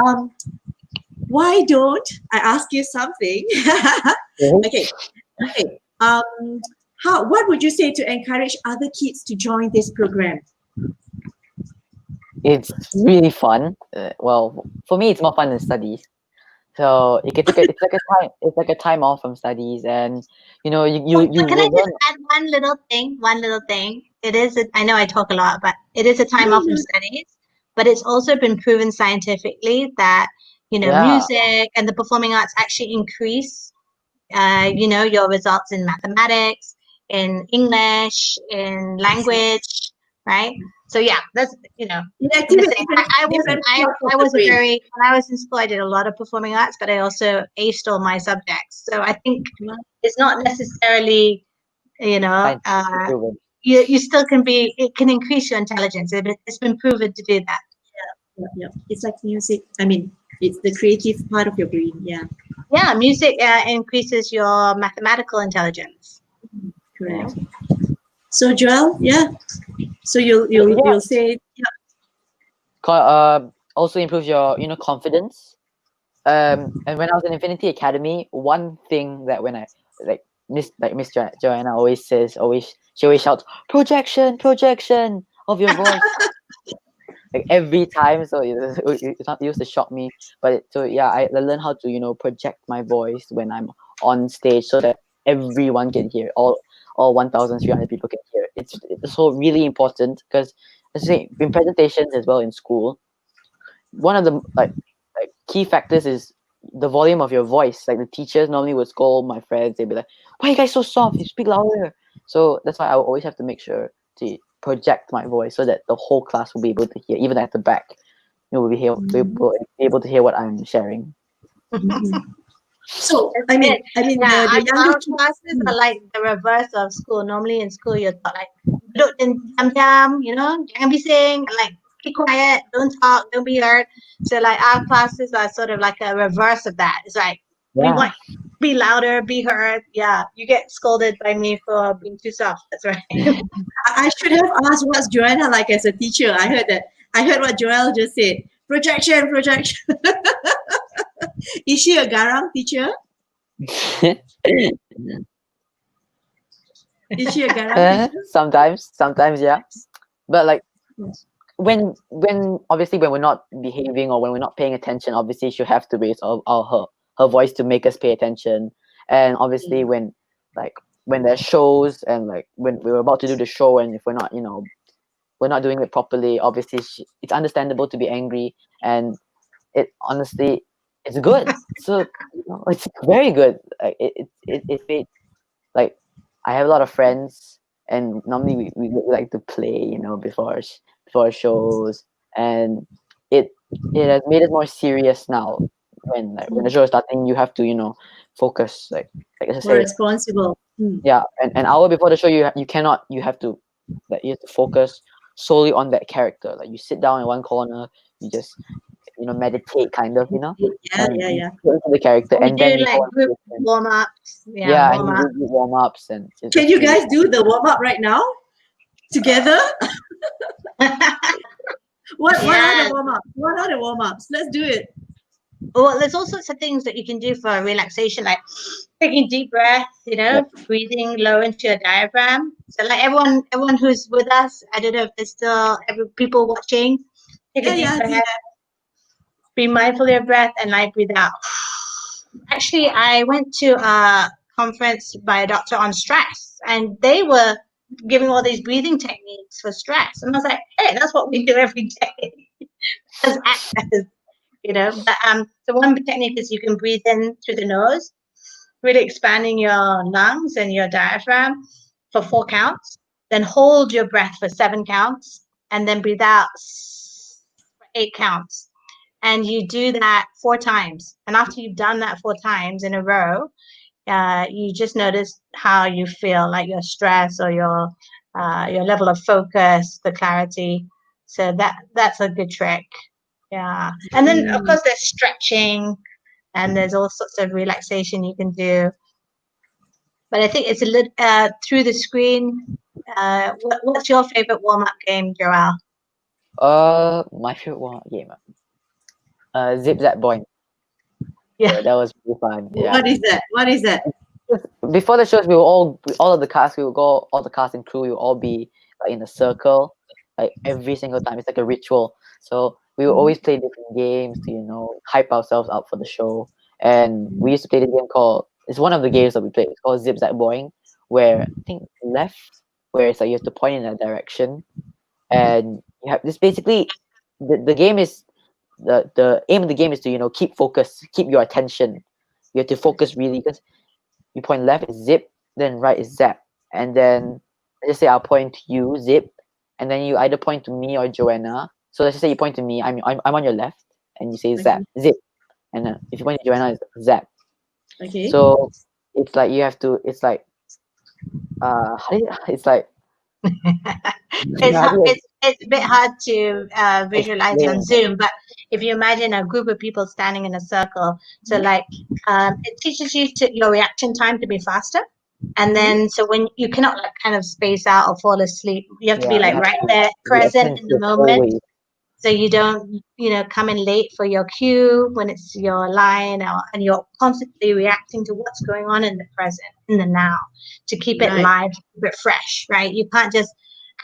why don't I ask you something? Okay. What would you say to encourage other kids to join this program? It's really fun. Well, for me, it's more fun than studies. So you can take it's like a time off from studies, and you know you Can I will just learn. add one little thing? One little thing. It is. I know I talk a lot, but it is a time off from studies. But it's also been proven scientifically that Yeah, music and the performing arts actually increase your results in mathematics, in English, in language, right? So yeah, that's In I'm just activity, saying. I wasn't. different parts of I the wasn't brain. very. When I was in school, I did a lot of performing arts, but I also aced all my subjects. So I think it's not necessarily, scientifically proven. you still can be. It can increase your intelligence. It's been proven to do that. Yeah. It's like music. I mean, it's the creative part of your brain. Yeah. Yeah, music increases your mathematical intelligence. Correct. So Joel, yeah. So Yeah, you'll say also improves your confidence. And when I was in Infinity Academy, one thing that when I Miss Joanna always says, she always shouts, projection of your voice, like every time. So it used to shock me, but so yeah, I learned how to project my voice when I'm on stage so that everyone can hear, all 1,300 people can hear. It's so really important because I say in presentations as well in school, one of the key factors is the volume of your voice. Like the teachers normally would scold my friends. They'd be like, "Why are you guys so soft? You speak louder." So that's why I will always have to make sure to project my voice so that the whole class will be able to hear, even at the back. We'll be able to hear what I'm sharing. so. That's I mean, it. I mean Yeah, the younger our kids. classes are like the reverse of school. Normally in school, you're taught like, duduk dan diam-diam, jangan bising, like, keep quiet, don't talk, don't be heard. So like our classes are sort of like a reverse of that. It's like, we Yeah. want be louder, be heard. Yeah, you get scolded by me for being too soft. That's right. I should have asked what's Joanna like as a teacher. I heard what Joel just said. Projection. Is she a garang teacher? Is she a garang teacher? Sometimes, yeah. But like when obviously when we're not behaving or when we're not paying attention, obviously she'll have to raise her voice to make us pay attention. And obviously when there's shows and like when we're about to do the show, and if we're not doing it properly, obviously it's understandable to be angry, and it honestly it's good. So it's very good. Like it like I have a lot of friends, and normally we like to play, before shows, and it has made it more serious now. When the show is starting, you have to focus, like I More say, responsible. yeah, an hour before the show, you have to focus solely on that character. Like you sit down in one corner, you just meditate, kind of, Yeah. go into the character, We and then do you like go group into it. warm ups. Yeah, Yeah, and warm you up. do warm ups, and Can it's you really guys do the warm up right now together? What are Yeah. the warm ups? What are the warm ups? Let's do it. Well, there's all sorts of things that you can do for relaxation, like taking deep breaths, breathing low into your diaphragm. So, like everyone who's with us, I don't know if there's still people watching. Take a deep Yeah. breath, be mindful of your breath, and like breathe out. Actually, I went to a conference by a doctor on stress, and they were giving all these breathing techniques for stress, and I was like, hey, that's what we do every day as actors. But so one technique is you can breathe in through the nose, really expanding your lungs and your diaphragm for 4 counts, then hold your breath for 7 counts, and then breathe out for 8 counts. And you do that 4 times. And after you've done that 4 times in a row, you just notice how you feel, like your stress or your level of focus, the clarity. So that's a good trick. Yeah. And then of course there's stretching and there's all sorts of relaxation you can do. But I think it's a little through the screen. What's your favorite warm-up game, Joelle? My favorite one game. Zip Zap Boing. Yeah. That was really fun. Yeah. What is that? What is that? Before the shows, we will all of the cast, we will go, all the cast and crew, we will all be in a circle, like every single time. It's like a ritual. So we will always play different games to, hype ourselves up for the show. And we used to play this game called, it's one of the games that we played. It's called Zip Zap Boing, where I think left, where it's like you have to point in a direction. And you have this basically, the game is, the aim of the game is to, keep focus, keep your attention. You have to focus really, because you point left is zip, then right is zap, and then let's just say I'll point to you, zip, and then you either point to me or Joanna. So let's just say you point to me, I'm on your left, and you say zap, zip, and then if you point to Joanna, it's zap. Okay. So it's like you have to. It's like it's like It's a bit hard to visualize on explain. Zoom, but if you imagine a group of people standing in a circle, so like it teaches you your reaction time to be faster. And then, so when you cannot like kind of space out or fall asleep, you have to be Yeah, like you have right to there, be present in the attentive moment. always. So you don't, come in late for your cue when it's your line, and you're constantly reacting to what's going on in the present, in the now, to keep it Right. live, keep it fresh, right? You can't just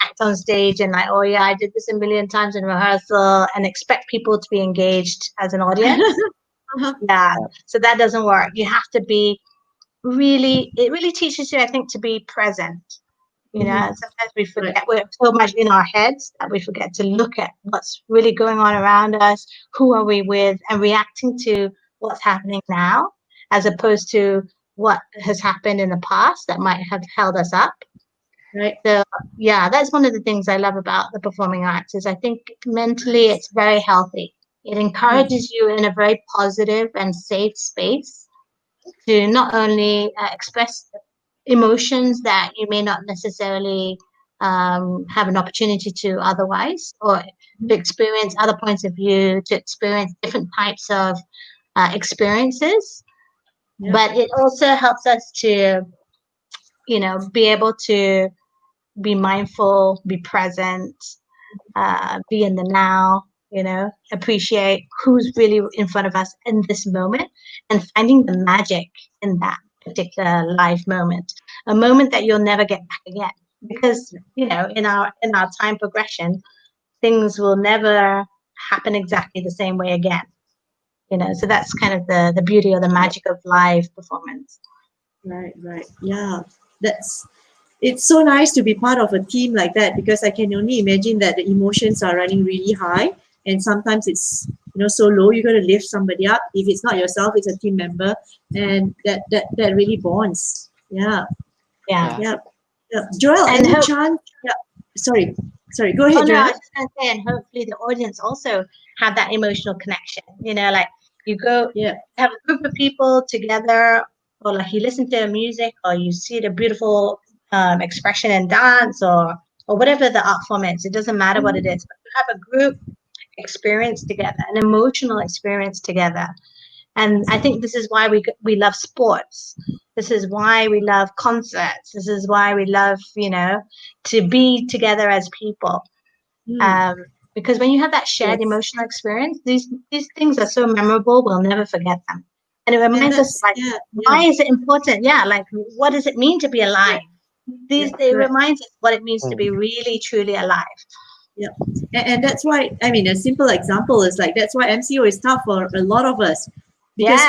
act on stage and like, oh yeah, I did this a million times in rehearsal and expect people to be engaged as an audience. Yeah. So that doesn't work. You have to be it really teaches you, I think, to be present. Sometimes we forget, we're so much in our heads that we forget to look at what's really going on around us, who are we with, and reacting to what's happening now, as opposed to what has happened in the past that might have held us up. Right. So yeah, that's one of the things I love about the performing arts, is I think mentally it's very healthy. It encourages you in a very positive and safe space to not only express emotions that you may not necessarily have an opportunity to otherwise, or to experience other points of view, to experience different types of experiences. Yeah. But it also helps us to, be able to be mindful, be present, be in the now, appreciate who's really in front of us in this moment, and finding the magic in that particular live moment, a moment that you'll never get back again, because in our time progression, things will never happen exactly the same way again. So that's kind of the beauty or the magic of live performance. Right. Yeah. It's so nice to be part of a team like that, because I can only imagine that the emotions are running really high, and sometimes it's so low. You got to lift somebody up. If it's not yourself, it's a team member, and that really bonds. Yeah. Joel, And any chance? Yeah. Sorry. Go ahead, I Joel. was just going to say, and hopefully the audience also have that emotional connection. Like you go have a group of people together, or like you listen to music, or you see the beautiful expression in dance, or whatever the art form is. It doesn't matter what it is, but you have a group experience together, an emotional experience together. And I think this is why we love sports. This is why we love concerts. This is why we love, to be together as people. Because when you have that shared emotional experience, these things are so memorable, we'll never forget them. And it reminds us, like, why is it important? Yeah, like, what does it mean to be alive? It reminds us what it means to be really, truly alive. Yeah, and that's why, I mean, a simple example is like, that's why MCO is tough for a lot of us, because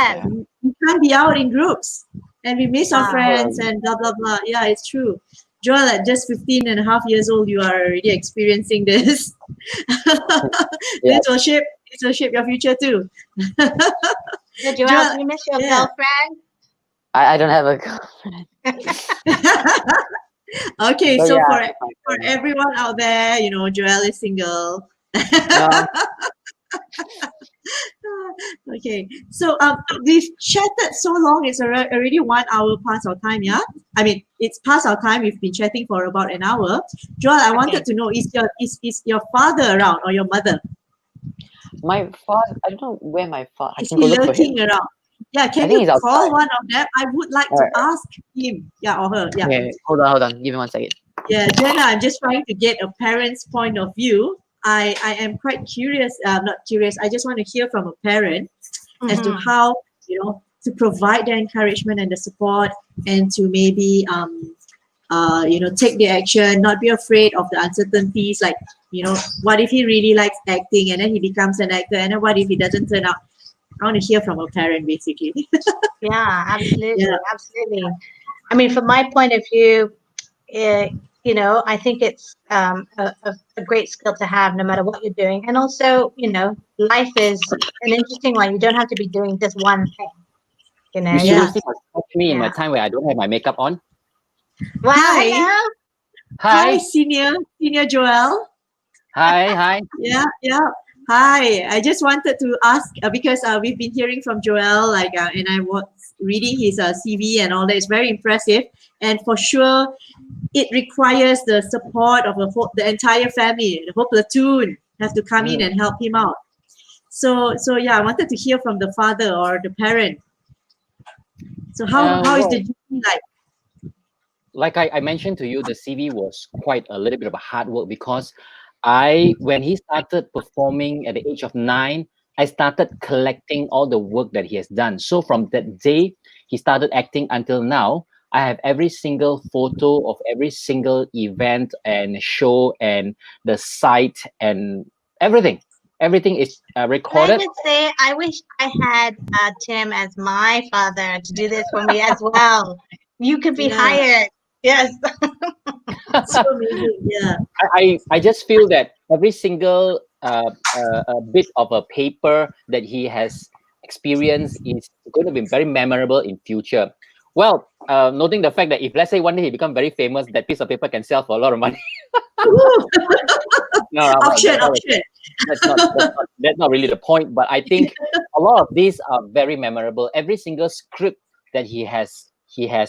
we can't be out in groups, and we miss our friends and blah, blah, blah. Yeah, it's true. Joel, at just 15 and a half years old, you are already experiencing this. This will shape your future too. Joel, do you miss your girlfriend? I don't have a girlfriend. Okay, so for everyone out there, Joel is single. Okay, so we've chatted so long. It's already 1 hour past our time. Yeah, I mean it's past our time. We've been chatting for about an hour. Joel, I wanted to know, is your father around or your mother? My father, I don't know where my father. I Is can go he look for him. lurking around? Yeah, I can think you he's call outside. one of them? I would like All to right. ask him. Yeah, or her. Yeah. Okay, hold on. Give me 1 second. Yeah, Joanna, I'm just trying to get a parent's point of view. I am quite curious, not curious, I just want to hear from a parent as to Mhm. how, to provide the encouragement and the support and to maybe, take the action, not be afraid of the uncertainties. Like, what if he really likes acting and then he becomes an actor, and then what if he doesn't turn out? I want to hear from a parent, basically. Yeah, absolutely, Yeah. absolutely. I mean, from my point of view, I think it's a great skill to have no matter what you're doing. And also, life is an interesting one. You don't have to be doing just one thing, You Yeah. seriously must catch me in my Yeah. time where I don't have my makeup on. Well, Hi. hello. Hi, Hi, senior Joel. hi. Yeah, yeah. Hi. I just wanted to ask because we've been hearing from Joel, and I was reading his CV and all that. It's very impressive, and for sure, it requires the support of the entire family. The whole platoon have to come in and help him out. So yeah, I wanted to hear from the father or the parent. So how is the Well, journey like? like I mentioned to you, the CV was quite a little bit of a hard work because when he started performing at the age of 9, I started collecting all the work that he has done. So from that day he started acting until now, I have every single photo of every single event and show and the site and everything. Everything is Can I recorded. just say, I wish I had Tim as my father to do this for me as well. You could be Yeah, hired. Yes. so amazing. Yeah, I just feel that every single bit of a paper that he has experienced is going to be very memorable in future. Well, noting the fact that if let's say one day he become very famous, that piece of paper can sell for a lot of money. No, well, auction, auction. that's not really the point. But I think a lot of these are very memorable. Every single script that he has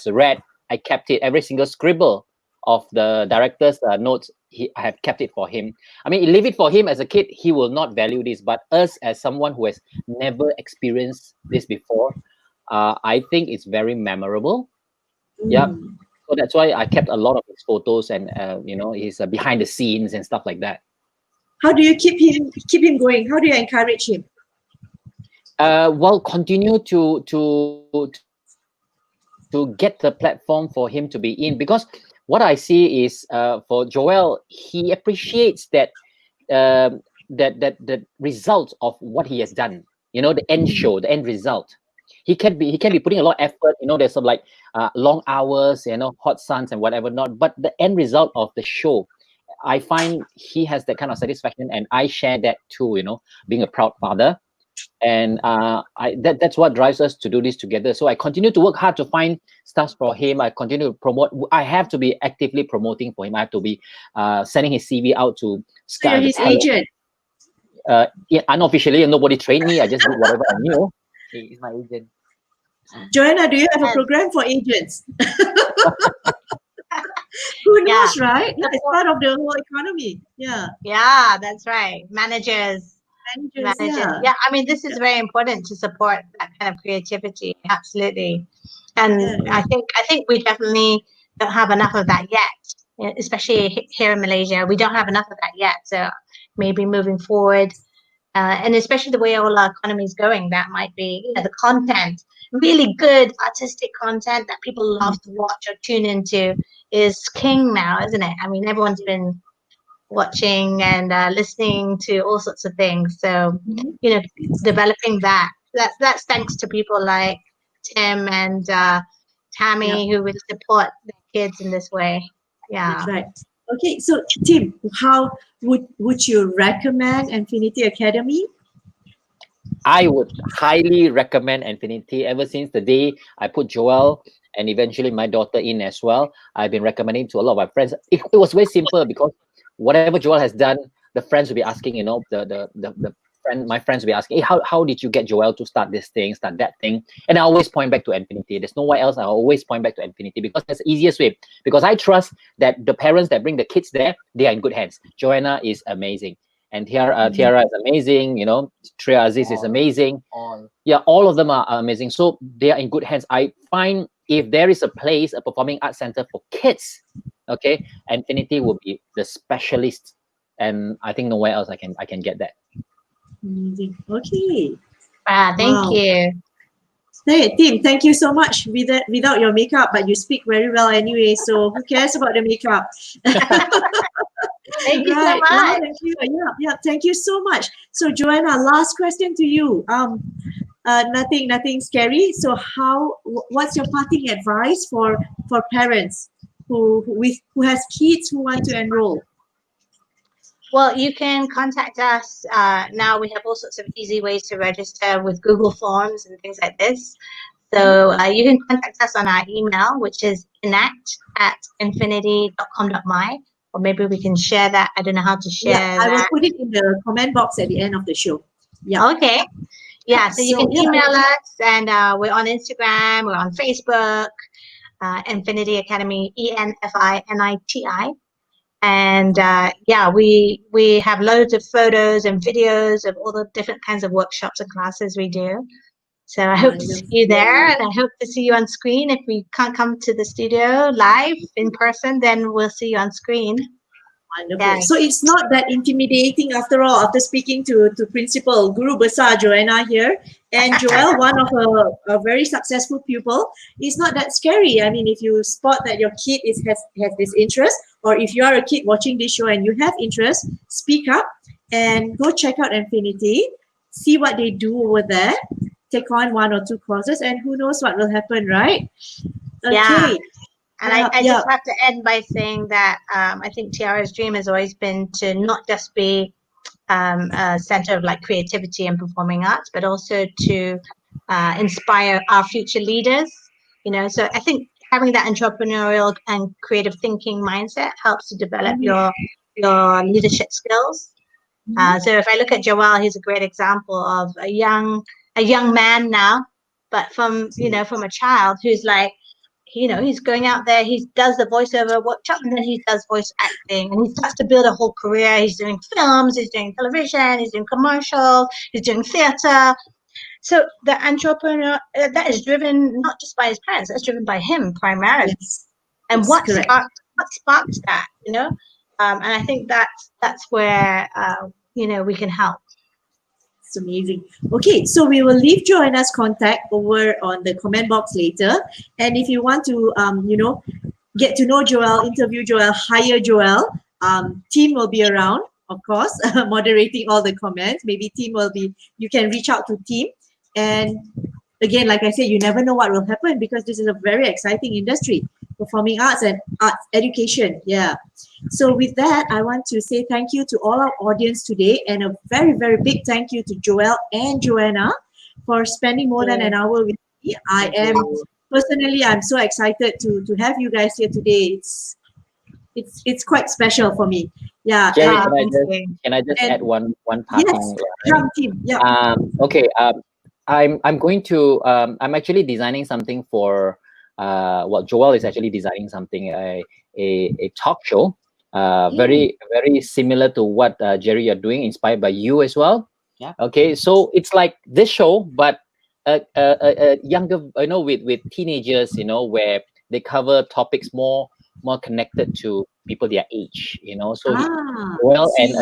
read, I kept it. Every single scribble of the director's notes, I have kept it for him. I mean, leave it for him as a kid, he will not value this. But us as someone who has never experienced this before, I think it's very memorable. Yep. Mm. So that's why I kept a lot of his photos and his behind the scenes and stuff like that. How do you keep him going? How do you encourage him? Well, continue to get the platform for him to be in, because what I see is for Joel, he appreciates that the result of what he has done. The end show, the end result. He can be putting a lot of effort. There's some like long hours, hot suns and whatever not. But the end result of the show, I find he has that kind of satisfaction, and I share that too. Being a proud father, and that's what drives us to do this together. So I continue to work hard to find stuff for him. I continue to promote. I have to be actively promoting for him. I have to be sending his CV out to So you're the his talent. agent. Yeah, unofficially, and nobody trained me. I just did whatever I knew. He's my agent. Joanna, do you have a And program for agents? Who yeah, knows, right? Yeah, it's part of the whole economy. Yeah, yeah, that's right. Managers. managers. Yeah, Yeah, I mean, this is very important to support that kind of creativity. Absolutely. And yeah. I think we definitely don't have enough of that yet, especially here in Malaysia. We don't have enough of that yet. So maybe moving forward, and especially the way all our economy is going, that might be, the content, really good artistic content that people love to watch or tune into is king now, isn't it? I mean, everyone's been watching and listening to all sorts of things. So, Mhm. developing that's thanks to people like Tim and Yeah, Tammy, who really support the kids in this way. that's Yeah. right. Okay, so Tim, how would you recommend Infinity Academy? I would highly recommend Infinity. Ever since the day I put Joel and eventually my daughter in as well, I've been recommending to a lot of my friends. It was very simple because whatever Joel has done, the friends will be asking, my friends will be asking, hey, how did you get Joel to start this thing, start that thing? And I always point back to Infinity. There's nowhere else. I always point back to Infinity because that's the easiest way. Because I trust that the parents that bring the kids there, they are in good hands. Joanna is amazing. And Tiara is amazing, you know, Tria Aziz is amazing. Yeah, all of them are amazing. So they are in good hands. I find if there is a place, a performing arts center for kids, okay, Infinity will be the specialist. And I think nowhere else I can get that. Amazing. Okay. Thank you. Hey, Tim, thank you so much. Without your makeup, but you speak very well anyway, so who cares about the makeup? Thank you so Right. much. Wow, thank you. Yeah, thank you so much. So Joanna, last question to you. Nothing scary. So what's your parting advice for parents who has kids who want to enroll? Well, you can contact us. Now we have all sorts of easy ways to register with Google Forms and things like this. So you can contact us on our email, which is enact@infinity.com.my, or maybe we can share that. I don't know how to share I will that. put it in the comment box at the end of the show. Yeah. Okay. Yeah, so you can email us, and we're on Instagram, we're on Facebook, Infinity Academy, ENFINITI. And we have loads of photos and videos of all the different kinds of workshops and classes we do. So I hope to see you there, and I hope to see you on screen. If we can't come to the studio live in person, then we'll see you on screen. Wonderful. Yeah. So it's not that intimidating after all, after speaking to Principal Guru Besar Joanna here, and Joel, one of a very successful pupil, it's not that scary. I mean, if you spot that your kid has this interest, or if you are a kid watching this show and you have interest, speak up and go check out Infinity, see what they do over there, take on 1 or 2 courses, and who knows what will happen, right? Okay. Yeah. And I just have to end by saying that I think Tiara's dream has always been to not just be a center of like creativity and performing arts, but also to inspire our future leaders. You know, so I think having that entrepreneurial and creative thinking mindset helps to develop your leadership skills. So if I look at Joel, he's a great example of a young man now, but from a child who's like, he's going out there, he does the voiceover workshop, and then he does voice acting, and he starts to build a whole career. He's doing films, he's doing television, he's doing commercials, he's doing theater. So the entrepreneur, that is driven not just by his parents, that's driven by him primarily. Yes. And what correct. sparks that, and I think that's where, we can help. It's amazing. Okay, so we will leave Joanna's contact over on the comment box later. And if you want to, get to know Joel, interview Joel, hire Joel, team will be around, of course, moderating all the comments. Maybe team will be, you can reach out to team. And again, like I said, you never know what will happen because this is a very exciting industry, performing arts and arts education. Yeah. So with that, I want to say thank you to all our audience today, and a very, very big thank you to Joel and Joanna for spending more than an hour with me. I'm so excited to have you guys here today. It's quite special for me. Yeah. Jerry, can I just add one parting? Yes. Come team. Yeah. Okay. I'm going to I'm actually designing something for Joel is actually designing something, a talk show, very similar to what Jerry, you're doing, inspired by you as well. Yeah. Okay, so it's like this show, but a younger, with teenagers, where they cover topics more connected to people their age, So Joel and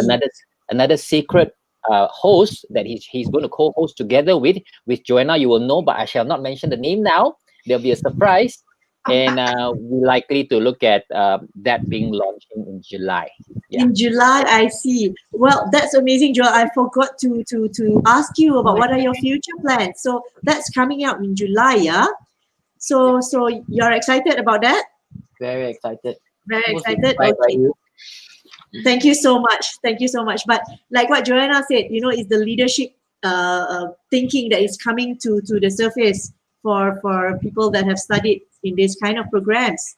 another secret host that he's going to co-host together with Joanna. You will know, but I shall not mention the name now. There'll be a surprise, and we're likely to look at that being launched in July. Yeah. In July, I see. Well, that's amazing, Joel. I forgot to ask you about what are your future plans. So that's coming out in July, yeah. So you're excited about that? Very excited. Very Most excited. inspired by Okay. you. Thank you so much. Thank you so much. But like what Joanna said, it's the leadership thinking that is coming to the surface for people that have studied in this kind of programs.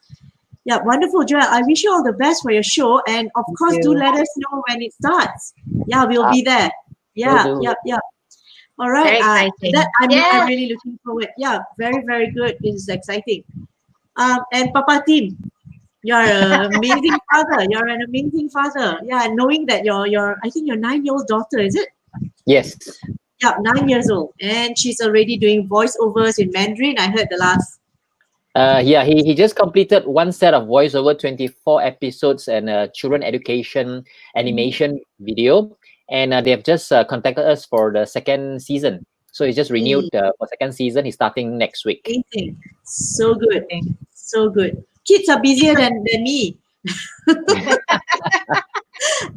Yeah, wonderful, Joel. I wish you all the best for your show, and of course, do let us know when it starts. Yeah, we'll be there. Yeah, Will do. yeah. All right. Very exciting. That I'm Yeah. really looking forward. Yeah, very, very good. This is exciting. And Papa Tim, you're an amazing father. You're an amazing father. Yeah, knowing that your I think your 9-year-old daughter, is it? Yes. Yeah, 9 years old, and she's already doing voiceovers in Mandarin. I heard the last. Yeah, he just completed one set of voiceover, 24 episodes and children education animation video. And they have just contacted us for the second season. So he's just renewed for second season. He's starting next week. Amazing. So good. So good. Kids are busier than me.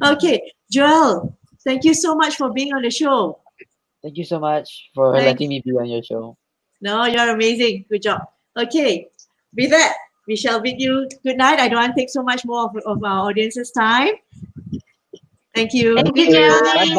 Okay, Joel, thank you so much for being on the show. Thank you so much for Thanks. letting me be on your show. No, you're amazing. Good job. Okay, with that, we shall bid you good night. I don't want to take so much more of our audience's time. Thank you. Thank you, Thank you. Joey. Bye-bye.